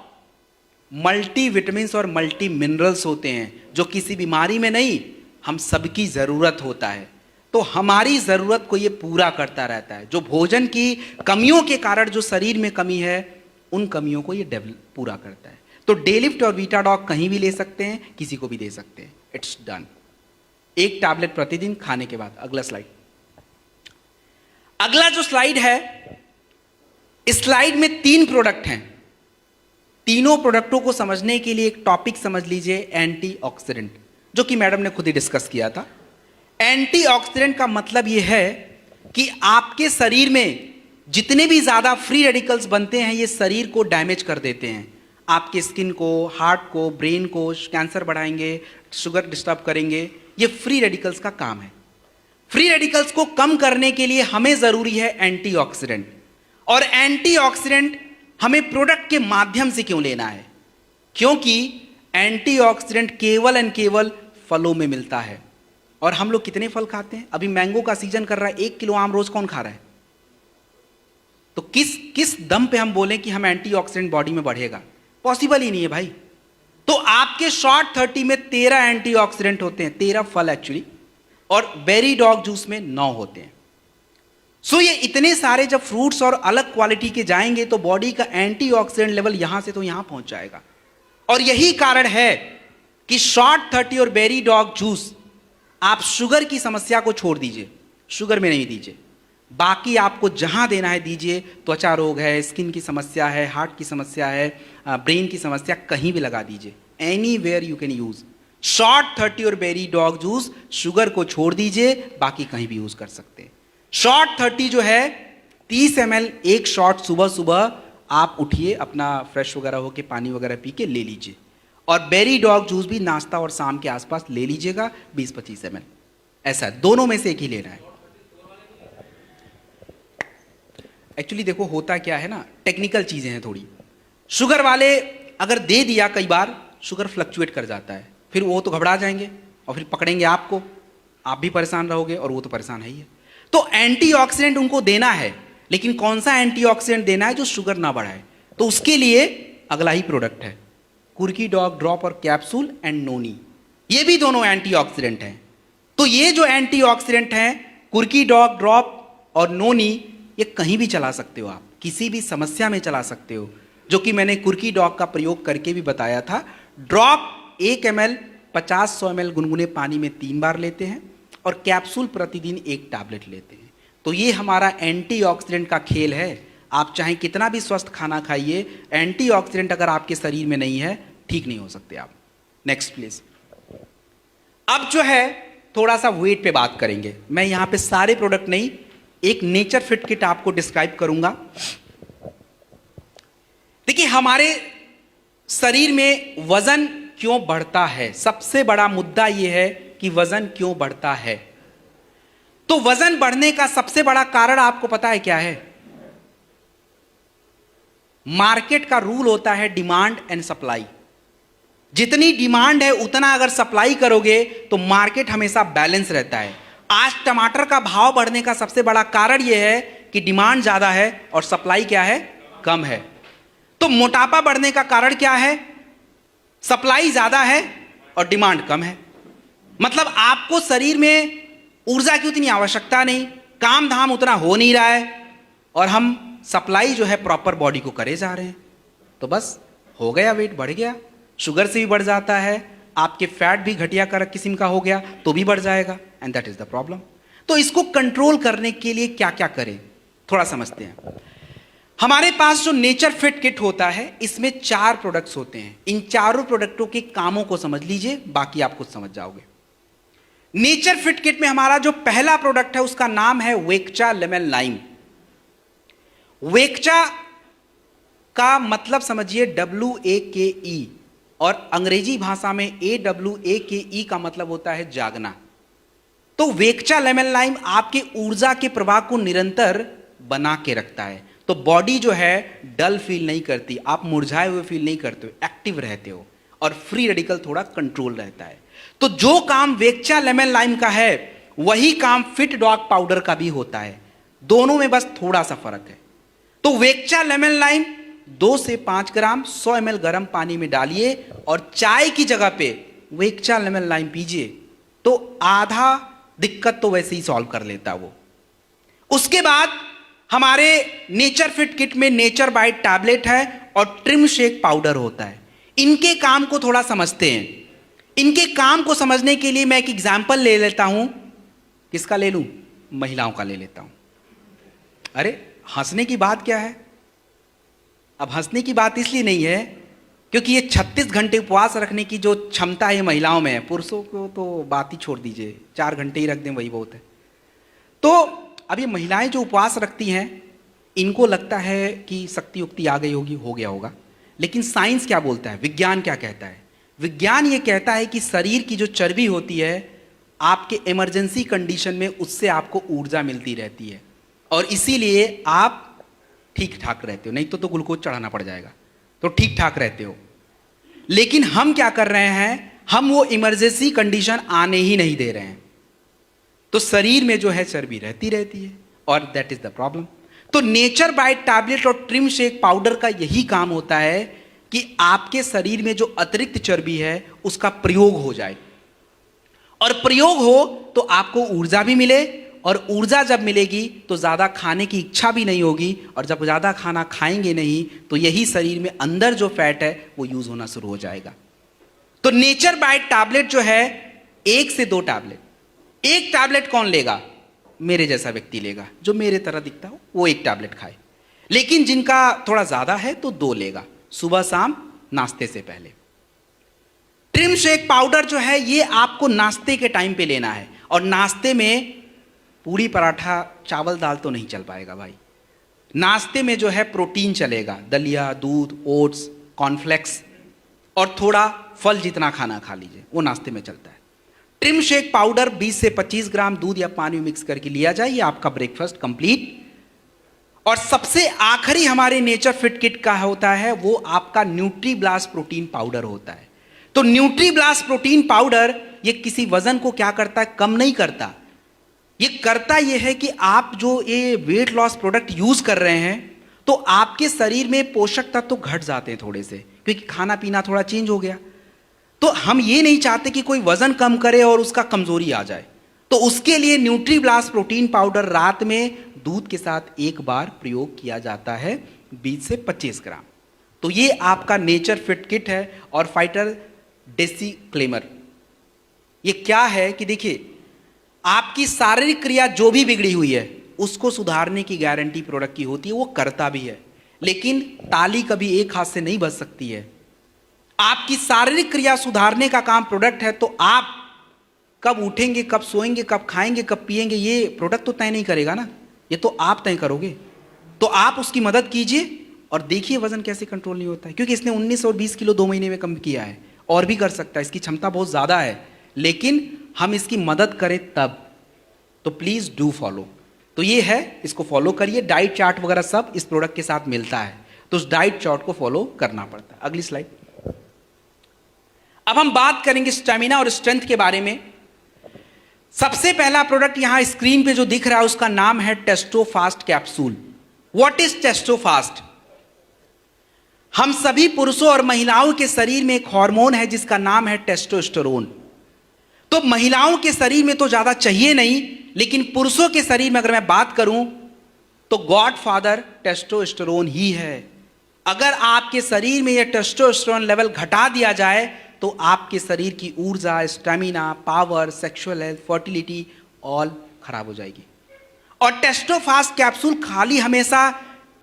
मल्टी विटामिन्स और मल्टी मिनरल्स होते हैं, जो किसी बीमारी में नहीं, हम सबकी जरूरत होता है। तो हमारी जरूरत को ये पूरा करता रहता है। जो भोजन की कमियों के कारण जो शरीर में कमी है, उन कमियों को ये पूरा करता है। तो डेलिफ्ट और वीटाडॉक कहीं भी ले सकते हैं, किसी को भी दे सकते हैं, इट्स डन। एक टैबलेट प्रतिदिन खाने के बाद। अगला स्लाइड। अगला जो स्लाइड है, इस स्लाइड में 3 प्रोडक्ट हैं। तीनों प्रोडक्टों को समझने के लिए एक टॉपिक समझ लीजिए, एंटीऑक्सीडेंट, जो कि मैडम ने खुद ही डिस्कस किया था। एंटीऑक्सीडेंट का मतलब यह है कि आपके शरीर में जितने भी ज्यादा फ्री रेडिकल्स बनते हैं, ये शरीर को डैमेज कर देते हैं, आपके स्किन को, हार्ट को, ब्रेन को, कैंसर बढ़ाएंगे, शुगर डिस्टर्ब करेंगे। ये फ्री रेडिकल्स का काम है। फ्री रेडिकल्स को कम करने के लिए हमें जरूरी है एंटीऑक्सीडेंट। और एंटीऑक्सीडेंट हमें प्रोडक्ट के माध्यम से क्यों लेना है? क्योंकि एंटीऑक्सीडेंट केवल एंड केवल फलों में मिलता है। और हम लोग कितने फल खाते हैं? अभी मैंगो का सीजन कर रहा है, 1 किलो आम रोज कौन खा रहा है? तो किस दम पे हम बोलें कि हम एंटीऑक्सीडेंट बॉडी में बढ़ेगा? पॉसिबल ही नहीं है भाई। तो आपके शॉर्ट 30 में 13 एंटीऑक्सीडेंट होते हैं, 13 फल एक्चुअली, और बेरी डॉग जूस में 9 होते हैं। सो ये इतने सारे जब फ्रूट्स और अलग क्वालिटी के जाएंगे, तो बॉडी का एंटीऑक्सीडेंट लेवल यहां से तो यहां पहुंच जाएगा। और यही कारण है कि शॉर्ट 30 और बेरी डॉग जूस, आप शुगर की समस्या को छोड़ दीजिए, शुगर में नहीं दीजिए, बाकी आपको जहां देना है दीजिए। त्वचा रोग है, स्किन की समस्या है, हार्ट की समस्या है, ब्रेन की समस्या, कहीं भी लगा दीजिए, anywhere you can use. Short 30 और बेरी डॉग जूस, शुगर को छोड़ दीजिए, बाकी कहीं भी यूज कर सकते हैं। शॉर्ट 30 जो है 30 ml एक शॉट, सुबह सुबह आप उठिए, अपना फ्रेश वगैरह होके पानी वगैरह पी के ले लीजिए। और बेरी डॉग जूस भी नाश्ता और शाम के आसपास ले लीजिएगा, 20-25 ml, ऐसा है, दोनों में से एक ही लेना है। एक्चुअली देखो होता क्या है ना, टेक्निकल चीजें हैं थोड़ी। शुगर वाले अगर दे दिया, कई बार शुगर फ्लक्चुएट कर जाता है, फिर वो तो घबरा जाएंगे और फिर पकड़ेंगे आपको, आप भी परेशान रहोगे और वो तो परेशान है ही है। तो एंटीऑक्सीडेंट उनको देना है, लेकिन कौन सा एंटीऑक्सीडेंट देना है जो शुगर ना बढ़ाए? तो उसके लिए अगला ही प्रोडक्ट है, कुर्की डॉग ड्रॉप और कैप्सूल एंड नोनी। ये भी दोनों एंटीऑक्सीडेंट हैं। तो ये जो एंटीऑक्सीडेंट हैं, कुर्की डॉग ड्रॉप और नोनी, ये कहीं भी चला सकते हो आप, किसी भी समस्या में चला सकते हो, जो कि मैंने कुर्की डॉग का प्रयोग करके भी बताया था। ड्रॉप 1 ml 50-100 ml गुनगुने पानी में 3 बार लेते हैं, और कैप्सूल प्रतिदिन 1 टैबलेट लेते हैं। तो ये हमारा एंटीऑक्सीडेंट का खेल है। आप चाहे कितना भी स्वस्थ खाना खाइए, एंटीऑक्सीडेंट अगर आपके शरीर में नहीं है, ठीक नहीं हो सकते आप। Next please. अब जो है थोड़ा सा वेट पे बात करेंगे। मैं यहां पे सारे प्रोडक्ट नहीं, एक नेचर फिट किट आपको डिस्क्राइब करूंगा। देखिए हमारे शरीर में वजन क्यों बढ़ता है, सबसे बड़ा मुद्दा यह है कि वजन क्यों बढ़ता है। तो वजन बढ़ने का सबसे बड़ा कारण आपको पता है क्या है? मार्केट का रूल होता है डिमांड एंड सप्लाई। जितनी डिमांड है उतना अगर सप्लाई करोगे तो मार्केट हमेशा बैलेंस रहता है। आज टमाटर का भाव बढ़ने का सबसे बड़ा कारण यह है कि डिमांड ज्यादा है और सप्लाई क्या है? कम है। तो मोटापा बढ़ने का कारण क्या है? सप्लाई ज्यादा है और डिमांड कम है। मतलब आपको शरीर में ऊर्जा की उतनी आवश्यकता नहीं, काम धाम उतना हो नहीं रहा है, और हम सप्लाई जो है प्रॉपर बॉडी को करे जा रहे हैं, तो बस हो गया, वेट बढ़ गया। शुगर से भी बढ़ जाता है, आपके फैट भी घटिया कर किस्म का हो गया तो भी बढ़ जाएगा, and that is the problem. तो इसको कंट्रोल करने के लिए क्या क्या करें, थोड़ा समझते हैं। हमारे पास जो नेचर फिट किट होता है, इसमें 4 प्रोडक्ट्स होते हैं। इन चारों प्रोडक्टों के कामों को समझ लीजिए, बाकी आप खुद समझ जाओगे। नेचर फिट किट में हमारा जो पहला प्रोडक्ट है उसका नाम है वेक्चा लेमन लाइम। वेक्चा का मतलब समझिए WAKE, और अंग्रेजी भाषा में AWAKE का मतलब होता है जागना। तो वेक्चा लेमन लाइम आपके ऊर्जा के प्रवाह को निरंतर बना के रखता है। तो बॉडी जो है डल फील नहीं करती, आप मुरझाए हुए फील नहीं करते हो, एक्टिव रहते हो, और फ्री रेडिकल थोड़ा कंट्रोल रहता है। तो जो काम वेक्चा लेमन लाइम का है वही काम फिट डॉग पाउडर का भी होता है, दोनों में बस थोड़ा सा फर्क है। तो वेक्चा लेमन लाइम 2 से 5 ग्राम 100 ml गर्म पानी में डालिए और चाय की जगह पे वेक्चा लेमन लाइम पीजिए, तो आधा दिक्कत तो वैसे ही सॉल्व कर लेता वो। उसके बाद हमारे नेचर फिट किट में नेचर बाइट टैबलेट है और ट्रिम शेक पाउडर होता है। इनके काम को थोड़ा समझते हैं। इनके काम को समझने के लिए मैं एक एग्जाम्पल ले लेता हूं। किसका ले लूं? महिलाओं का ले लेता हूं। अरे हंसने की बात क्या है? अब हंसने की बात इसलिए नहीं है क्योंकि ये 36 घंटे उपवास रखने की जो क्षमता है महिलाओं में है। पुरुषों को तो बात ही छोड़ दीजिए, 4 घंटे ही रख दें वही बहुत है। तो अब ये महिलाएं जो उपवास रखती हैं, इनको लगता है कि शक्ति उक्ति आ गई होगी, हो गया होगा। लेकिन साइंस क्या बोलता है, विज्ञान क्या कहता है? विज्ञान ये कहता है कि शरीर की जो चर्बी होती है, आपके इमरजेंसी कंडीशन में उससे आपको ऊर्जा मिलती रहती है, और इसीलिए आप ठीक ठाक रहते हो। नहीं तो ग्लूकोज चढ़ाना पड़ जाएगा, तो ठीक ठाक रहते हो। लेकिन हम क्या कर रहे हैं, हम वो इमरजेंसी कंडीशन आने ही नहीं दे रहे हैं, तो शरीर में जो है चर्बी रहती है, और दैट इज द प्रॉब्लम। तो नेचर बाइट टैबलेट और ट्रिम शेक पाउडर का यही काम होता है कि आपके शरीर में जो अतिरिक्त चर्बी है उसका प्रयोग हो जाए, और प्रयोग हो तो आपको ऊर्जा भी मिले, और ऊर्जा जब मिलेगी तो ज़्यादा खाने की इच्छा भी नहीं होगी, और जब ज़्यादा खाना खाएंगे नहीं तो यही शरीर में अंदर जो फैट है वो यूज होना शुरू हो जाएगा। तो नेचर बाइट टैबलेट जो है 1 से 2 टैबलेट, एक टैबलेट कौन लेगा? मेरे जैसा व्यक्ति लेगा, जो मेरे तरह दिखता हो वो 1 टैबलेट खाए। लेकिन जिनका थोड़ा ज्यादा है तो 2 लेगा, सुबह शाम नाश्ते से पहले। ट्रिम शेक पाउडर जो है ये आपको नाश्ते के टाइम पे लेना है, और नाश्ते में पूरी पराठा चावल दाल तो नहीं चल पाएगा भाई। नाश्ते में जो है प्रोटीन चलेगा, दलिया, दूध, ओट्स, कॉर्नफ्लेक्स, और थोड़ा फल जितना खाना खा लीजिए, वो नाश्ते में चलता है। ट्रिम शेक पाउडर 20 से 25 ग्राम दूध या पानी में मिक्स करके लिया जाए, ये आपका ब्रेकफास्ट कंप्लीट। और सबसे आखिरी हमारे नेचर फिट किट का होता है वो आपका न्यूट्री ब्लास्ट प्रोटीन पाउडर होता है। तो न्यूट्री ब्लास्ट प्रोटीन पाउडर ये किसी वजन को क्या करता है, कम नहीं करता। ये करता ये है कि आप जो ये वेट लॉस प्रोडक्ट यूज कर रहे हैं तो आपके शरीर में पोषक तत्व तो घट जाते हैं थोड़े से, क्योंकि खाना पीना थोड़ा चेंज हो गया। तो हम ये नहीं चाहते कि कोई वजन कम करे और उसका कमजोरी आ जाए, तो उसके लिए न्यूट्री ब्लास्ट प्रोटीन पाउडर रात में दूध के साथ 1 बार प्रयोग किया जाता है, 20 से 25 ग्राम। तो ये आपका नेचर फिट किट है। और फाइटर डेसीक्लेमर ये क्या है कि देखिए, आपकी शारीरिक क्रिया जो भी बिगड़ी हुई है उसको सुधारने की गारंटी प्रोडक्ट की होती है, वो करता भी है। लेकिन ताली कभी एक हाथ से नहीं बज सकती है। आपकी शारीरिक क्रिया सुधारने का काम प्रोडक्ट है, तो आप कब उठेंगे, कब सोएंगे, कब खाएंगे, कब पिएंगे, ये प्रोडक्ट तो तय नहीं करेगा ना, ये तो आप तय करोगे। तो आप उसकी मदद कीजिए और देखिए वजन कैसे कंट्रोल नहीं होता है। क्योंकि इसने 19 और 20 किलो 2 महीने में कम किया है, और भी कर सकता है, इसकी क्षमता बहुत ज़्यादा है, लेकिन हम इसकी मदद करें तब। तो प्लीज़ डू फॉलो। तो ये है, इसको फॉलो करिए। डाइट चार्ट वगैरह सब इस प्रोडक्ट के साथ मिलता है, तो उस डाइट चार्ट को फॉलो करना पड़ता है। अगली स्लाइड। अब हम बात करेंगे स्टेमिना और स्ट्रेंथ के बारे में। सबसे पहला प्रोडक्ट यहां स्क्रीन पे जो दिख रहा है उसका नाम है Testofast capsule. What is Testofast? हम सभी पुरुषों और महिलाओं के शरीर में एक हार्मोन है जिसका नाम है टेस्टोस्टेरोन। तो महिलाओं के शरीर में तो ज्यादा चाहिए नहीं, लेकिन पुरुषों के शरीर में अगर मैं बात करूं तो गॉड फादर टेस्टोस्टेरोन ही है। अगर आपके शरीर में यह टेस्टोस्टेरोन लेवल घटा दिया जाए तो आपके शरीर की ऊर्जा, stamina, power, sexual health, fertility all खराब हो जाएगी। और टेस्टोफास्ट कैप्सूल खाली हमेशा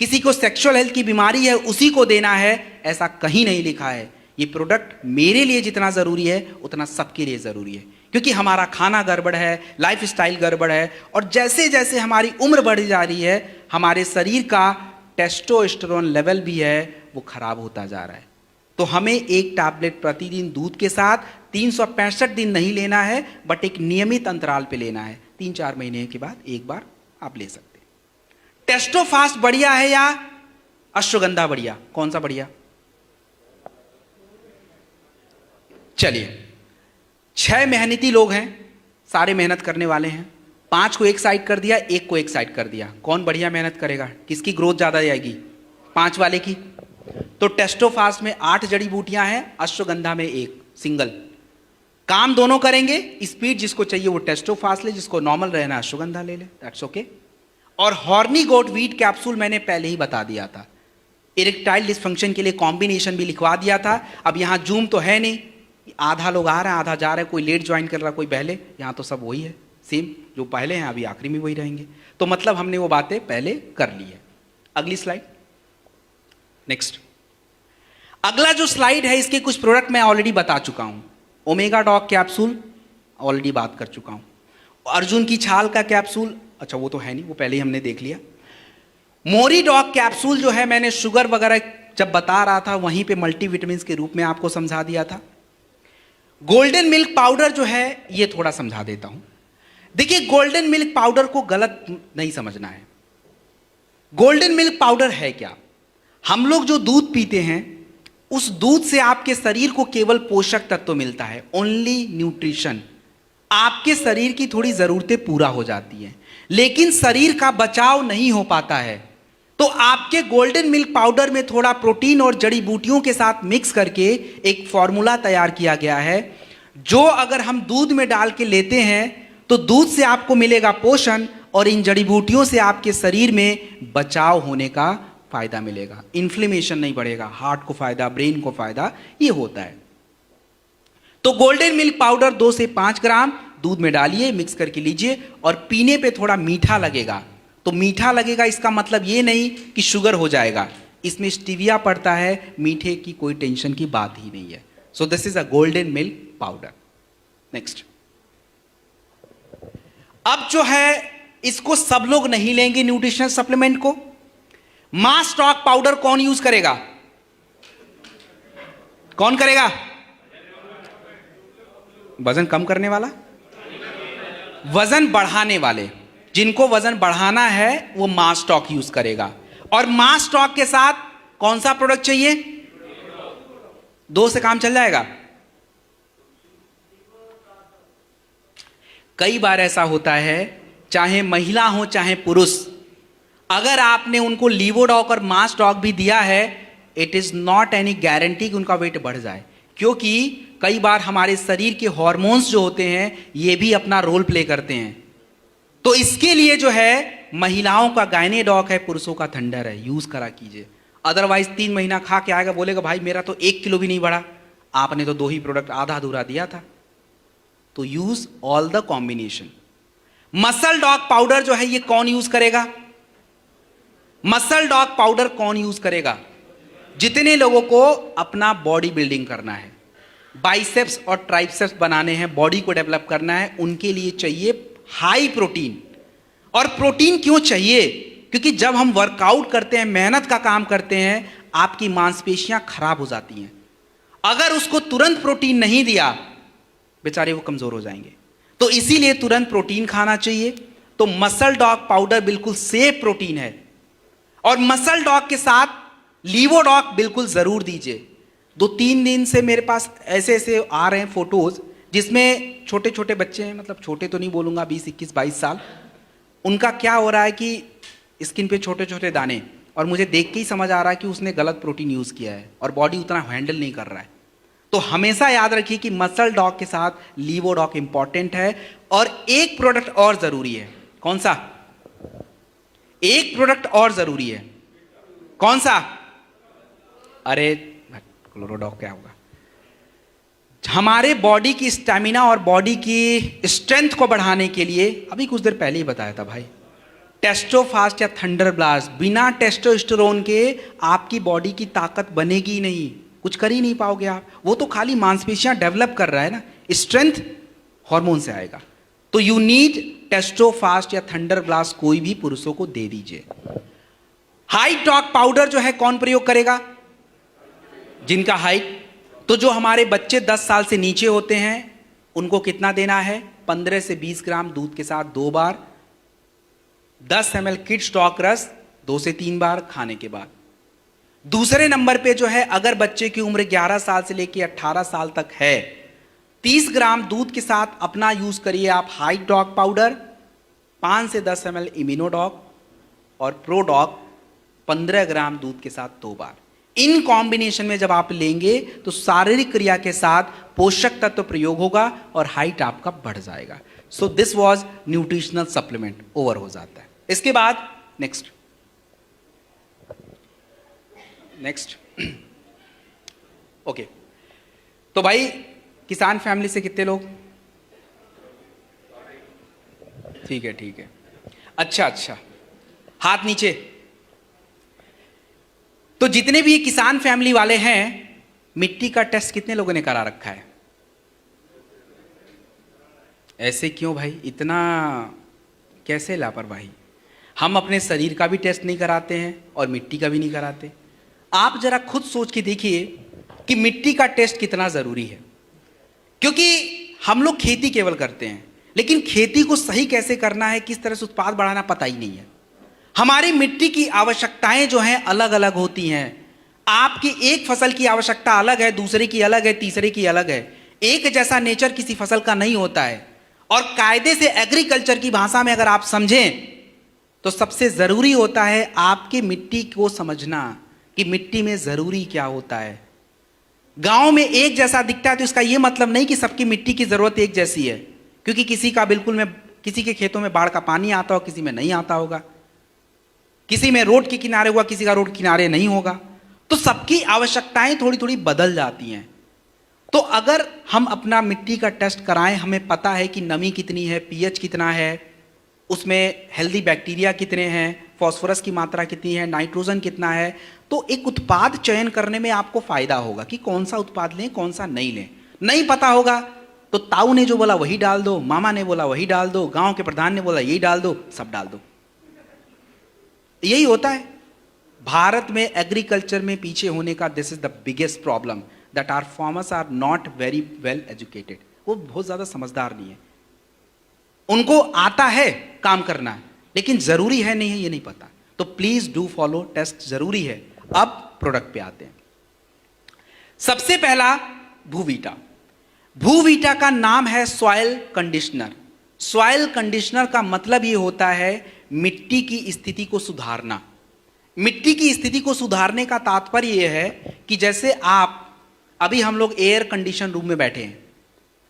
किसी को सेक्सुअल हेल्थ की बीमारी है उसी को देना है, ऐसा कहीं नहीं लिखा है। ये प्रोडक्ट मेरे लिए जितना ज़रूरी है उतना सबके लिए ज़रूरी है, क्योंकि हमारा खाना गड़बड़ है, लाइफ स्टाइल गड़बड़ है, और जैसे जैसे हमारी उम्र बढ़ जा रही है हमारे शरीर का टेस्टोस्टेरोन लेवल भी है वो खराब होता जा रहा है। तो हमें एक टैबलेट प्रतिदिन दूध के साथ 365 दिन नहीं लेना है, बट एक नियमित अंतराल पे लेना है। 3-4 महीने के बाद एक बार आप ले सकते हैं। टेस्टोफास्ट बढ़िया है या अश्वगंधा बढ़िया, कौन सा बढ़िया? चलिए, 6 मेहनती लोग हैं, सारे मेहनत करने वाले हैं। 5 को एक साइड कर दिया, 1 को एक साइड कर दिया, कौन बढ़िया मेहनत करेगा? किसकी ग्रोथ ज्यादा जाएगी? 5 वाले की। तो टेस्टोफास्ट में 8 जड़ी बूटियां हैं, अश्वगंधा में 1 सिंगल। काम दोनों करेंगे, स्पीड जिसको चाहिए वो टेस्टोफास्ट ले, जिसको नॉर्मल रहना अश्वगंधा ले ले, दैट्स ओके। और हॉर्नी गोट वीट कैप्सूल मैंने पहले ही बता दिया था, इरेक्टाइल डिसफंक्शन के लिए कॉम्बिनेशन भी लिखवा दिया था। अब यहां जूम तो है नहीं, आधा लोग आ रहे हैं आधा जा रहे हैं, कोई लेट ज्वाइन कर रहा कोई पहले, यहां तो सब वही है सेम, जो पहले हैं अभी आखिरी में वही रहेंगे। तो मतलब हमने वो बातें पहले कर ली है। अगली स्लाइड, नेक्स्ट। अगला जो स्लाइड है इसके कुछ प्रोडक्ट मैं ऑलरेडी बता चुका हूं। ओमेगा डॉग कैप्सूल ऑलरेडी बात कर चुका हूं। अर्जुन की छाल का कैप्सूल, अच्छा वो तो है नहीं, वो पहले ही हमने देख लिया। मोरी डॉग कैप्सूल जो है मैंने शुगर वगैरह जब बता रहा था वहीं पे मल्टीविटामिन के रूप में आपको समझा दिया था। गोल्डन मिल्क पाउडर जो है ये थोड़ा समझा देता हूं। देखिए, गोल्डन मिल्क पाउडर को गलत नहीं समझना है। गोल्डन मिल्क पाउडर है क्या? हम लोग जो दूध पीते हैं उस दूध से आपके शरीर को केवल पोषक तत्व मिलता है, ओनली न्यूट्रिशन। आपके शरीर की थोड़ी जरूरतें पूरा हो जाती हैं, लेकिन शरीर का बचाव नहीं हो पाता है। तो आपके गोल्डन मिल्क पाउडर में थोड़ा प्रोटीन और जड़ी बूटियों के साथ मिक्स करके एक फॉर्मूला तैयार किया गया है, जो अगर हम दूध में डाल के लेते हैं तो दूध से आपको मिलेगा पोषण और इन जड़ी बूटियों से आपके शरीर में बचाव होने का फायदा मिलेगा, इन्फ्लेमेशन नहीं बढ़ेगा, हार्ट को फायदा, ब्रेन को फायदा, ये होता है। तो गोल्डन मिल्क पाउडर 2 से 5 ग्राम दूध में डालिए, मिक्स करके लीजिए, और पीने पे थोड़ा मीठा लगेगा। तो मीठा लगेगा इसका मतलब ये नहीं कि शुगर हो जाएगा, इसमें स्टीविया पड़ता है, मीठे की कोई टेंशन की बात ही नहीं है। So this is a golden milk powder. Next, अब जो है इसको सब लोग नहीं लेंगे न्यूट्रिशनल सप्लीमेंट को। मास स्टॉक पाउडर कौन यूज करेगा? कौन करेगा? वजन कम करने वाला, वजन बढ़ाने वाले, जिनको वजन बढ़ाना है वो मास स्टॉक यूज करेगा। और मास स्टॉक के साथ कौन सा प्रोडक्ट चाहिए? 2 से काम चल जाएगा। कई बार ऐसा होता है, चाहे महिला हो चाहे पुरुष, अगर आपने उनको लीवोडॉक और मास डॉक भी दिया है, it is not any guarantee कि उनका वेट बढ़ जाए, क्योंकि कई बार हमारे शरीर के हार्मोन्स जो होते हैं ये भी अपना रोल प्ले करते हैं। तो इसके लिए जो है महिलाओं का गायनेडॉक है, पुरुषों का थंडर है, यूज करा कीजिए। अदरवाइज 3 महीना खा के आएगा, बोलेगा भाई मेरा तो 1 किलो भी नहीं बढ़ा, आपने तो 2 ही प्रोडक्ट आधा अधूरा दिया था। तो use all the combination. Muscle dog powder जो है ये कौन यूज करेगा? मसल डॉग पाउडर कौन यूज करेगा? जितने लोगों को अपना बॉडी बिल्डिंग करना है, बाइसेप्स और ट्राइसेप्स बनाने हैं, बॉडी को डेवलप करना है, उनके लिए चाहिए हाई प्रोटीन। और प्रोटीन क्यों चाहिए? क्योंकि जब हम वर्कआउट करते हैं, मेहनत का काम करते हैं, आपकी मांसपेशियां खराब हो जाती हैं। अगर उसको तुरंत प्रोटीन नहीं दिया, बेचारे वो कमजोर हो जाएंगे। तो इसीलिए तुरंत प्रोटीन खाना चाहिए। तो मसल डॉग पाउडर बिल्कुल सेफ प्रोटीन है, और मसल डॉग के साथ लीवोडॉक बिल्कुल जरूर दीजिए। 2-3 दिन से मेरे पास ऐसे ऐसे आ रहे हैं फोटोज जिसमें छोटे छोटे बच्चे हैं, मतलब छोटे तो नहीं बोलूंगा, 20, 21, 22 साल, उनका क्या हो रहा है कि स्किन पे छोटे छोटे दाने, और मुझे देख के ही समझ आ रहा है कि उसने गलत प्रोटीन यूज किया है और बॉडी उतना हैंडल नहीं कर रहा है। तो हमेशा याद रखिए कि मसल डॉग के साथ लीवोडॉक इंपॉर्टेंट है। और एक प्रोडक्ट और जरूरी है, कौन सा? एक प्रोडक्ट और जरूरी है, कौन सा? अरे क्लोरोडॉक क्या होगा? हमारे बॉडी की स्टैमिना और बॉडी की स्ट्रेंथ को बढ़ाने के लिए, अभी कुछ देर पहले ही बताया था भाई, टेस्टोफास्ट या थंडर ब्लास्ट, बिना टेस्टोस्टेरोन के आपकी बॉडी की ताकत बनेगी ही नहीं, कुछ कर ही नहीं पाओगे आप। वो तो खाली मांसपेशियां डेवलप कर रहा है ना, स्ट्रेंथ हार्मोन से आएगा। तो यू नीड टेस्टोफास्ट या थंडर ब्लास्ट, कोई भी पुरुषों को दे दीजिए। हाई टॉक पाउडर जो है कौन प्रयोग करेगा? जिनका हाइट, तो जो हमारे बच्चे 10 साल से नीचे होते हैं उनको कितना देना है? 15 से 20 ग्राम दूध के साथ 2 बार, 10 ml किड्स टॉक रस 2 से 3 बार खाने के बाद। दूसरे नंबर पे जो है, अगर बच्चे की उम्र 11 साल से लेकर 18 साल तक है, 30 ग्राम दूध के साथ अपना यूज करिए आप हाई डॉग पाउडर, 5 से 10 ml इम्यूनोडॉग और प्रोडॉग 15 ग्राम दूध के साथ 2 बार। इन कॉम्बिनेशन में जब आप लेंगे तो शारीरिक क्रिया के साथ पोषक तत्व प्रयोग होगा और हाइट आपका बढ़ जाएगा। So this was nutritional supplement, over हो जाता है। इसके बाद नेक्स्ट ओके। तो भाई किसान फैमिली से कितने लोग? ठीक है। अच्छा, हाथ नीचे। तो जितने भी किसान फैमिली वाले हैं, मिट्टी का टेस्ट कितने लोगों ने करा रखा है? ऐसे क्यों भाई, इतना कैसे लापरवाही? हम अपने शरीर का भी टेस्ट नहीं कराते हैं और मिट्टी का भी नहीं कराते। आप जरा खुद सोच के देखिए कि मिट्टी का टेस्ट कितना जरूरी है, क्योंकि हम लोग खेती केवल करते हैं, लेकिन खेती को सही कैसे करना है, किस तरह से उत्पाद बढ़ाना पता ही नहीं है। हमारी मिट्टी की आवश्यकताएं जो हैं अलग अलग होती हैं। आपकी एक फसल की आवश्यकता अलग है, दूसरे की अलग है, तीसरे की अलग है। एक जैसा नेचर किसी फसल का नहीं होता है। और कायदे से एग्रीकल्चर की भाषा में अगर आप समझें तो सबसे जरूरी होता है आपकी मिट्टी को समझना कि मिट्टी में जरूरी क्या होता है। गांव में एक जैसा दिखता है तो इसका यह मतलब नहीं कि सबकी मिट्टी की जरूरत एक जैसी है, क्योंकि किसी का बिल्कुल में, किसी के खेतों में बाढ़ का पानी आता हो, किसी में नहीं आता होगा, किसी में रोड के किनारे होगा, किसी का रोड किनारे नहीं होगा। तो सबकी आवश्यकताएं थोड़ी थोड़ी बदल जाती हैं। तो अगर हम अपना मिट्टी का टेस्ट कराएं, हमें पता है कि नमी कितनी है, पीएच कितना है, उसमें हेल्दी बैक्टीरिया कितने हैं, फास्फोरस की मात्रा कितनी है, नाइट्रोजन कितना है, तो एक उत्पाद चयन करने में आपको फायदा होगा कि कौन सा उत्पाद लें, कौन सा नहीं लें। नहीं पता होगा तो ताऊ ने जो बोला वही डाल दो, मामा ने बोला वही डाल दो, गांव के प्रधान ने बोला यही डाल दो, सब डाल दो। यही होता है। भारत में एग्रीकल्चर में पीछे होने का this is the biggest problem, that our farmers are not very well educated. वो बहुत ज्यादा समझदार नहीं है। उनको आता है काम करना, लेकिन जरूरी है नहीं है ये नहीं पता। तो प्लीज डू फॉलो, टेस्ट जरूरी है। अब प्रोडक्ट पे आते हैं। सबसे पहला भूवीटा। भूवीटा का नाम है सॉइल कंडीशनर। सॉइल कंडीशनर का मतलब ये होता है मिट्टी की स्थिति को सुधारना। मिट्टी की स्थिति को सुधारने का तात्पर्य यह है कि जैसे आप, अभी हम लोग एयर कंडीशन रूम में बैठे हैं।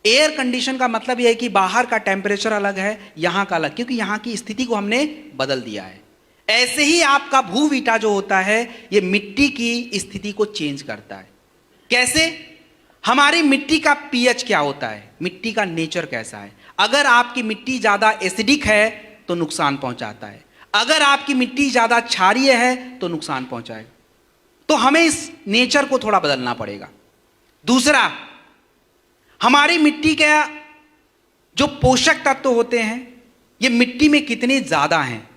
एयर कंडीशन का मतलब यह है कि बाहर का टेम्परेचर अलग है, यहां का अलग, क्योंकि यहां की स्थिति को हमने बदल दिया है। ऐसे ही आपका भूवीटा जो होता है यह मिट्टी की स्थिति को चेंज करता है। कैसे? हमारी मिट्टी का पीएच क्या होता है, मिट्टी का नेचर कैसा है। अगर आपकी मिट्टी ज्यादा एसिडिक है तो नुकसान पहुंचाता है, अगर आपकी मिट्टी ज्यादा क्षारीय है तो नुकसान पहुंचाएगा। तो हमें इस नेचर को थोड़ा बदलना पड़ेगा। दूसरा, हमारी मिट्टी के जो पोषक तत्व होते हैं ये मिट्टी में कितने ज्यादा हैं,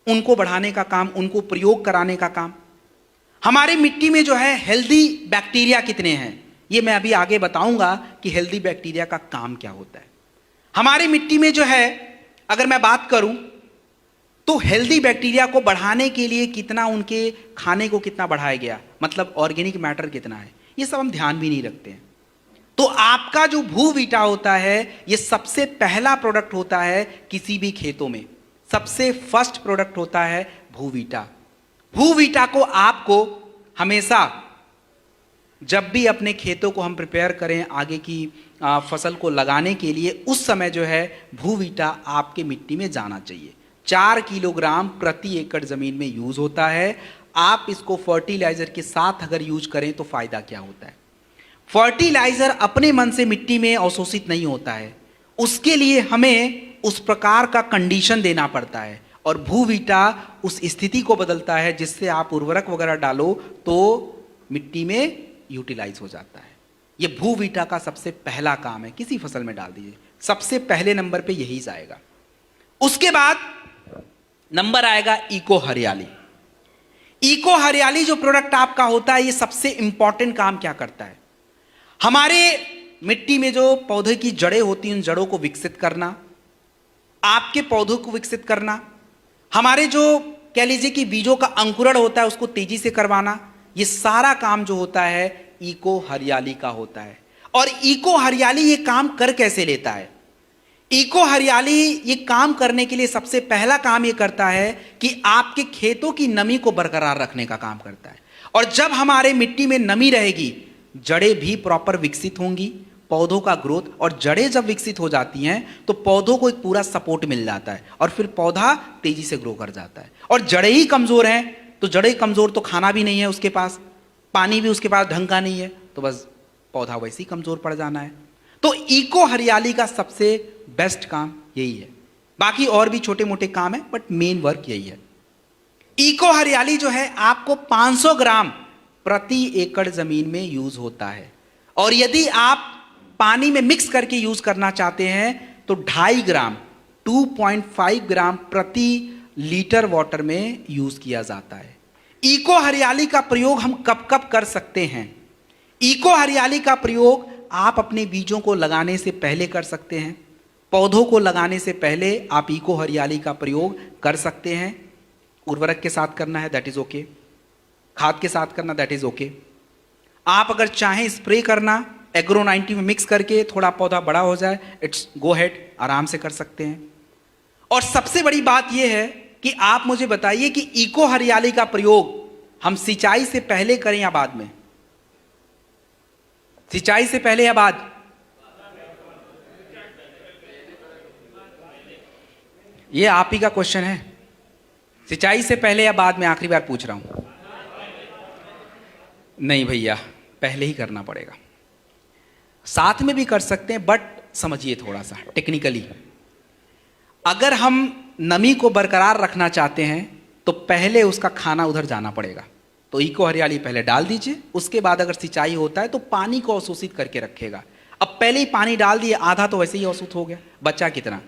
उनको बढ़ाने का काम, उनको प्रयोग कराने का काम। हमारी मिट्टी में जो है हेल्दी बैक्टीरिया कितने हैं, ये मैं अभी आगे बताऊंगा कि हेल्दी बैक्टीरिया का काम क्या होता है। हमारी मिट्टी में जो है, अगर मैं बात करूं तो हेल्दी बैक्टीरिया को बढ़ाने के लिए कितना, उनके खाने को कितना बढ़ाया गया, मतलब ऑर्गेनिक मैटर कितना है, ये सब हम ध्यान भी नहीं रखते हैं। तो आपका जो भूवीटा होता है ये सबसे पहला प्रोडक्ट होता है किसी भी खेतों में, सबसे फर्स्ट प्रोडक्ट होता है भूवीटा। भूवीटा को आपको हमेशा, जब भी अपने खेतों को हम प्रिपेयर करें आगे की फसल को लगाने के लिए, उस समय जो है भूवीटा आपके मिट्टी में जाना चाहिए। 4 किलोग्राम प्रति एकड़ जमीन में यूज होता है। आप इसको फर्टिलाइजर के साथ अगर यूज करें तो फायदा क्या होता है? फर्टिलाइजर अपने मन से मिट्टी में अवशोषित नहीं होता है, उसके लिए हमें उस प्रकार का कंडीशन देना पड़ता है, और भूवीटा उस स्थिति को बदलता है जिससे आप उर्वरक वगैरह डालो तो मिट्टी में यूटिलाइज हो जाता है। ये भूवीटा का सबसे पहला काम है, किसी फसल में डाल दीजिए, सबसे पहले नंबर पे यही जाएगा। उसके बाद नंबर आएगा इको हरियाली। इको हरियाली जो प्रोडक्ट आपका होता है, ये सबसे इंपॉर्टेंट काम क्या करता है, हमारे मिट्टी में जो पौधे की जड़ें होती हैं उन जड़ों को विकसित करना, आपके पौधों को विकसित करना, हमारे जो कह लीजिए कि बीजों का अंकुरण होता है उसको तेजी से करवाना, ये सारा काम जो होता है इको हरियाली का होता है। और इको हरियाली ये काम कर कैसे लेता है, इको हरियाली ये काम करने के लिए सबसे पहला काम ये करता है कि आपके खेतों की नमी को बरकरार रखने का काम करता है। और जब हमारे मिट्टी में नमी रहेगी, जड़ें भी प्रॉपर विकसित होंगी, पौधों का ग्रोथ, और जड़ें जब विकसित हो जाती हैं तो पौधों को एक पूरा सपोर्ट मिल जाता है और फिर पौधा तेजी से ग्रो कर जाता है। और जड़ें ही कमजोर हैं तो जड़ें कमजोर तो खाना भी नहीं है उसके पास, पानी भी उसके पास ढंग का नहीं है, तो बस पौधा वैसे ही कमजोर पड़ जाना है। तो इको हरियाली का सबसे बेस्ट काम यही है, बाकी और भी छोटे मोटे काम है बट मेन वर्क यही है। इको हरियाली जो है आपको 500 ग्राम प्रति एकड़ जमीन में यूज होता है, और यदि आप पानी में मिक्स करके यूज करना चाहते हैं तो 2.5 ग्राम 2.5 ग्राम प्रति लीटर वाटर में यूज किया जाता है। इको हरियाली का प्रयोग हम कब कब कर सकते हैं, इको हरियाली का प्रयोग आप अपने बीजों को लगाने से पहले कर सकते हैं, पौधों को लगाने से पहले आप इको हरियाली का प्रयोग कर सकते हैं। उर्वरक के साथ करना है दैट इज ओके, खाद के साथ करना दैट इज ओके। आप अगर चाहें स्प्रे करना एग्रो 90 में मिक्स करके थोड़ा पौधा बड़ा हो जाए, इट्स गो हेड, आराम से कर सकते हैं। और सबसे बड़ी बात यह है कि आप मुझे बताइए कि इको हरियाली का प्रयोग हम सिंचाई से पहले करें या बाद में, सिंचाई से पहले या बाद? ये आप ही का क्वेश्चन है, सिंचाई से पहले या बाद में, आखिरी बार पूछ रहा हूं। नहीं भैया, पहले ही करना पड़ेगा। साथ में भी कर सकते हैं बट समझिए थोड़ा सा टेक्निकली, अगर हम नमी को बरकरार रखना चाहते हैं तो पहले उसका खाना उधर जाना पड़ेगा। तो इको हरियाली पहले डाल दीजिए, उसके बाद अगर सिंचाई होता है तो पानी को अवशोषित करके रखेगा। अब पहले ही पानी डाल दिए, आधा तो वैसे ही अवशोषित हो गया, बचा कितना।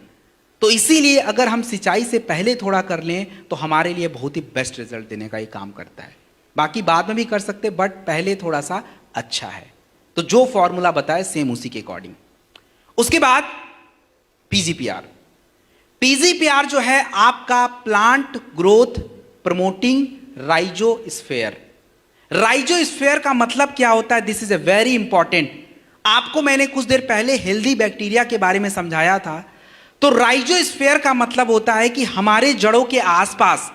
तो इसीलिए अगर हम सिंचाई से पहले थोड़ा कर लें तो हमारे लिए बहुत ही बेस्ट रिजल्ट देने का ये काम करता है। बाकी बाद में भी कर सकते बट पहले थोड़ा सा अच्छा है। तो जो फॉर्मूला बताए सेम उसी के अकॉर्डिंग। उसके बाद पीजीपीआर। पीजीपीआर जो है आपका plant growth promoting rhizosphere. Rhizosphere का मतलब क्या होता है, this is a very important. आपको मैंने कुछ देर पहले हेल्दी बैक्टीरिया के बारे में समझाया था। तो राइजोस्फीयर का मतलब होता है कि हमारे जड़ों के आसपास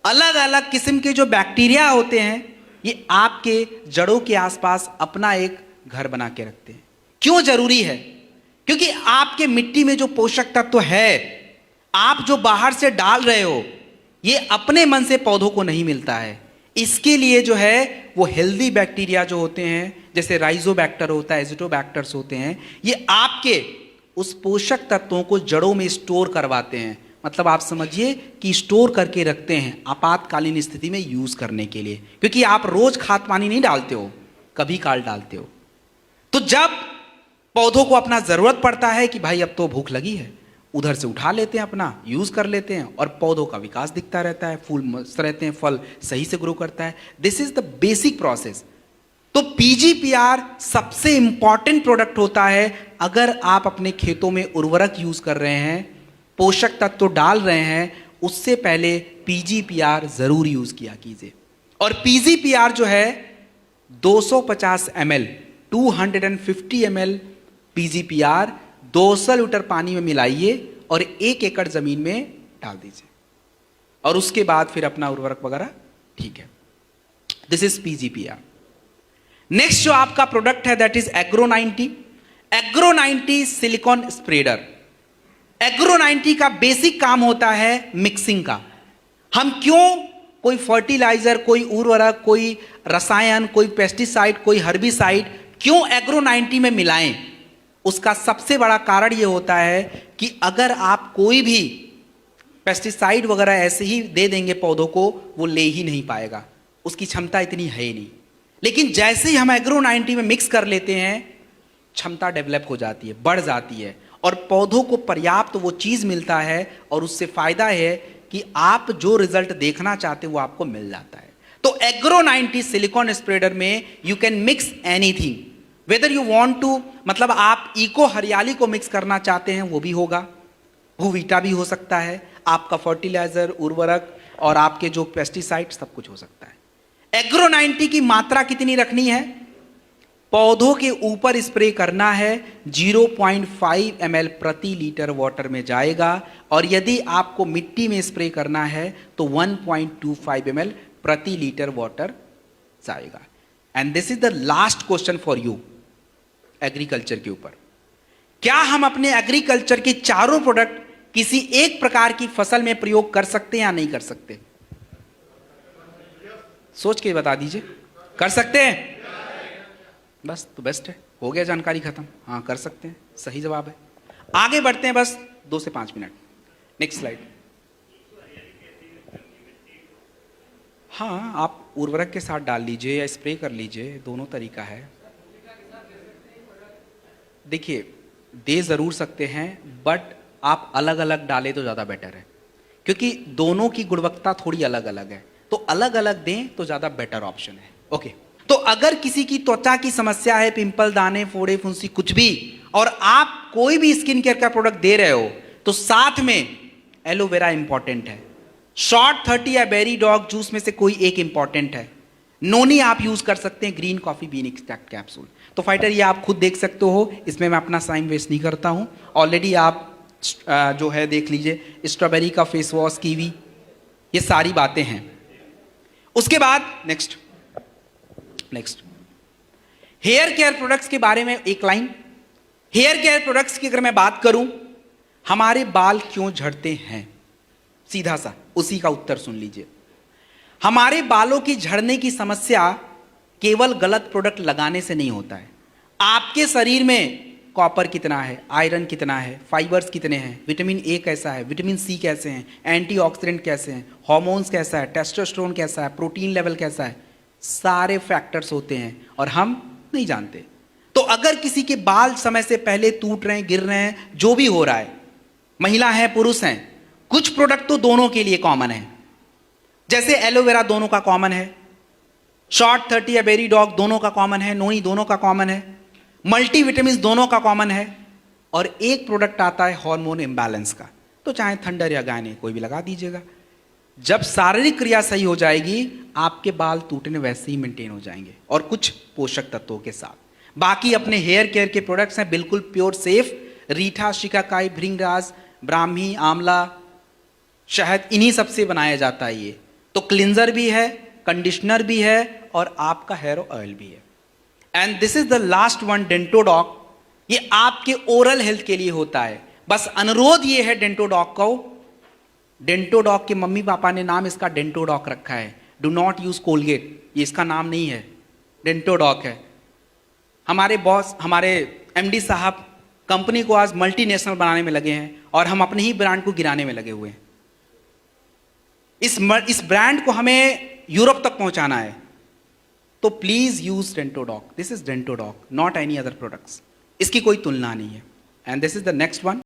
अलग अलग किस्म के जो बैक्टीरिया होते हैं, ये आपके जड़ों के आसपास अपना एक घर बना के रखते हैं। क्यों जरूरी है? क्योंकि आपके मिट्टी में जो पोषक तत्व है, आप जो बाहर से डाल रहे हो, ये अपने मन से पौधों को नहीं मिलता है। इसके लिए जो है वो हेल्दी बैक्टीरिया जो होते हैं, जैसे राइजोबैक्टर होता है, एजिटोबैक्टर्स होते हैं, ये आपके उस पोषक तत्वों को जड़ों में स्टोर करवाते हैं। मतलब आप समझिए कि स्टोर करके रखते हैं आपातकालीन स्थिति में यूज करने के लिए, क्योंकि आप रोज खाद पानी नहीं डालते हो, कभी काल डालते हो। तो जब पौधों को अपना जरूरत पड़ता है कि भाई अब तो भूख लगी है, उधर से उठा लेते हैं, अपना यूज कर लेते हैं, और पौधों का विकास दिखता रहता है, फूल मस्त रहते हैं, फल सही से ग्रो करता है। This is the basic process. तो पीजीपीआर सबसे इंपॉर्टेंट प्रोडक्ट होता है। अगर आप अपने खेतों में उर्वरक यूज कर रहे हैं, पोषक तत्व तो डाल रहे हैं, उससे पहले पीजीपीआर जरूर यूज किया कीजिए। और पीजीपीआर जो है 250 ml 250 ml पीजीपीआर 200 लीटर पानी में मिलाइए और 1 एकड़ जमीन में डाल दीजिए, और उसके बाद फिर अपना उर्वरक वगैरह ठीक है। This is PGPR. नेक्स्ट जो आपका प्रोडक्ट है that is agro 90। Agro 90 silicone spreader. Agro 90 का बेसिक काम होता है मिक्सिंग का। हम क्यों कोई फर्टिलाइजर, कोई उर्वरक, कोई रसायन, कोई पेस्टिसाइड, कोई हर्बिसाइड क्यों एग्रो 90 में मिलाएं? उसका सबसे बड़ा कारण यह होता है कि अगर आप कोई भी पेस्टिसाइड वगैरह ऐसे ही दे देंगे पौधों को, वो ले ही नहीं पाएगा, उसकी क्षमता इतनी है ही नहीं। लेकिन जैसे ही हम एग्रो 90 में मिक्स कर लेते हैं, क्षमता डेवलप हो जाती है, बढ़ जाती है, और पौधों को पर्याप्त वो चीज मिलता है, और उससे फायदा है कि आप जो रिजल्ट देखना चाहते हो वो आपको मिल जाता है। तो एग्रो 90 सिलिकॉन स्प्रेडर में you can mix anything, whether you want to, मतलब आप इको हरियाली को मिक्स करना चाहते हैं वो भी होगा, भूवीटा भी हो सकता है, आपका फर्टिलाइजर, उर्वरक और आपके जो पेस्टिसाइड सब कुछ हो सकता है। एग्रो 90 की मात्रा कितनी रखनी है? पौधों के ऊपर स्प्रे करना है, 0.5 ml प्रति लीटर वाटर में जाएगा, और यदि आपको मिट्टी में स्प्रे करना है तो 1.25 ml प्रति लीटर वाटर जाएगा। And this is the last question for you agriculture के ऊपर। क्या हम अपने एग्रीकल्चर के चारों प्रोडक्ट किसी एक प्रकार की फसल में प्रयोग कर सकते हैं या नहीं कर सकते? सोच के बता दीजिए। कर सकते हैं? बस तो बेस्ट है, हो गया, जानकारी खत्म। हाँ कर सकते हैं, सही जवाब है। आगे बढ़ते हैं, बस 2 से 5 मिनट। Next slide. हाँ, आप उर्वरक के साथ डाल लीजिए या स्प्रे कर लीजिए, दोनों तरीका है। देखिए, दे ज़रूर सकते हैं, बट आप अलग अलग डालें तो ज़्यादा बेटर है, क्योंकि दोनों की गुणवत्ता थोड़ी अलग अलग है, तो अलग अलग दें तो ज़्यादा बेटर ऑप्शन है। ओके, तो अगर किसी की त्वचा की समस्या है, पिंपल, दाने, फोड़े, फुंसी, कुछ भी, और आप कोई भी स्किन केयर का प्रोडक्ट दे रहे हो, तो साथ में एलोवेरा इंपॉर्टेंट है, शॉर्ट 30 या बेरी डॉग जूस में से कोई एक इंपॉर्टेंट है, नोनी आप यूज कर सकते हैं, green coffee bean extract capsule. तो फाइटर ये आप खुद देख सकते हो, इसमें मैं अपना टाइम वेस्ट नहीं करता हूं। ऑलरेडी आप जो है देख लीजिए, स्ट्रॉबेरी का फेस वॉश, कीवी, ये सारी बातें हैं। उसके बाद नेक्स्ट हेयर केयर प्रोडक्ट्स के बारे में एक लाइन। हेयर केयर प्रोडक्ट्स की अगर मैं बात करूं, हमारे बाल क्यों झड़ते हैं, सीधा सा उसी का उत्तर सुन लीजिए। हमारे बालों की झड़ने की समस्या केवल गलत प्रोडक्ट लगाने से नहीं होता है। आपके शरीर में कॉपर कितना है, आयरन कितना है, फाइबर्स कितने हैं, विटामिन ए कैसा है, विटामिन सी कैसे हैं, एंटीऑक्सीडेंट कैसे हैं, हार्मोन्स कैसा है, टेस्टोस्टेरोन कैसा है, प्रोटीन लेवल कैसा है, सारे फैक्टर्स होते हैं और हम नहीं जानते। तो अगर किसी के बाल समय से पहले टूट रहे हैं, गिर रहे हैं, जो भी हो रहा है, महिला है पुरुष हैं, कुछ प्रोडक्ट तो दोनों के लिए कॉमन है। जैसे एलोवेरा दोनों का कॉमन है, शॉर्ट 30 या बेरी डॉग दोनों का कॉमन है, नोनी दोनों का कॉमन है, मल्टीविटामिन दोनों का कॉमन है, और एक प्रोडक्ट आता है हार्मोन इम्बैलेंस का, तो चाहे थंडर या गायने कोई भी लगा दीजिएगा। जब शारीरिक क्रिया सही हो जाएगी, आपके बाल टूटने वैसे ही मेंटेन हो जाएंगे, और कुछ पोषक तत्वों के साथ। बाकी अपने हेयर केयर के प्रोडक्ट्स हैं बिल्कुल प्योर सेफ, रीठा, शिकाकाई, भृंगराज, ब्राह्मी, आंवला, शहद, इन्हीं सबसे बनाया जाता है ये। तो क्लिंजर भी है, कंडीशनर भी है, और आपका हेयर ऑयल भी है। And this is the last one, Dentodoc. ये आपके ओरल हेल्थ के लिए होता है। बस अनुरोध ये है डेंटोडॉक को, डेंटोडॉक के मम्मी पापा ने नाम इसका डेंटोडॉक रखा है, डू नॉट यूज कोलगेट, ये इसका नाम नहीं है, डेंटोडॉक है। हमारे बॉस, हमारे एमडी साहब कंपनी को आज मल्टीनेशनल बनाने में लगे हैं, और हम अपने ही ब्रांड को गिराने में लगे हुए हैं। इस ब्रांड को हमें यूरोप तक पहुंचाना है, तो please use Dentodoc. This is Dentodoc, not any other products, इसकी कोई तुलना नहीं है। And this is the next one.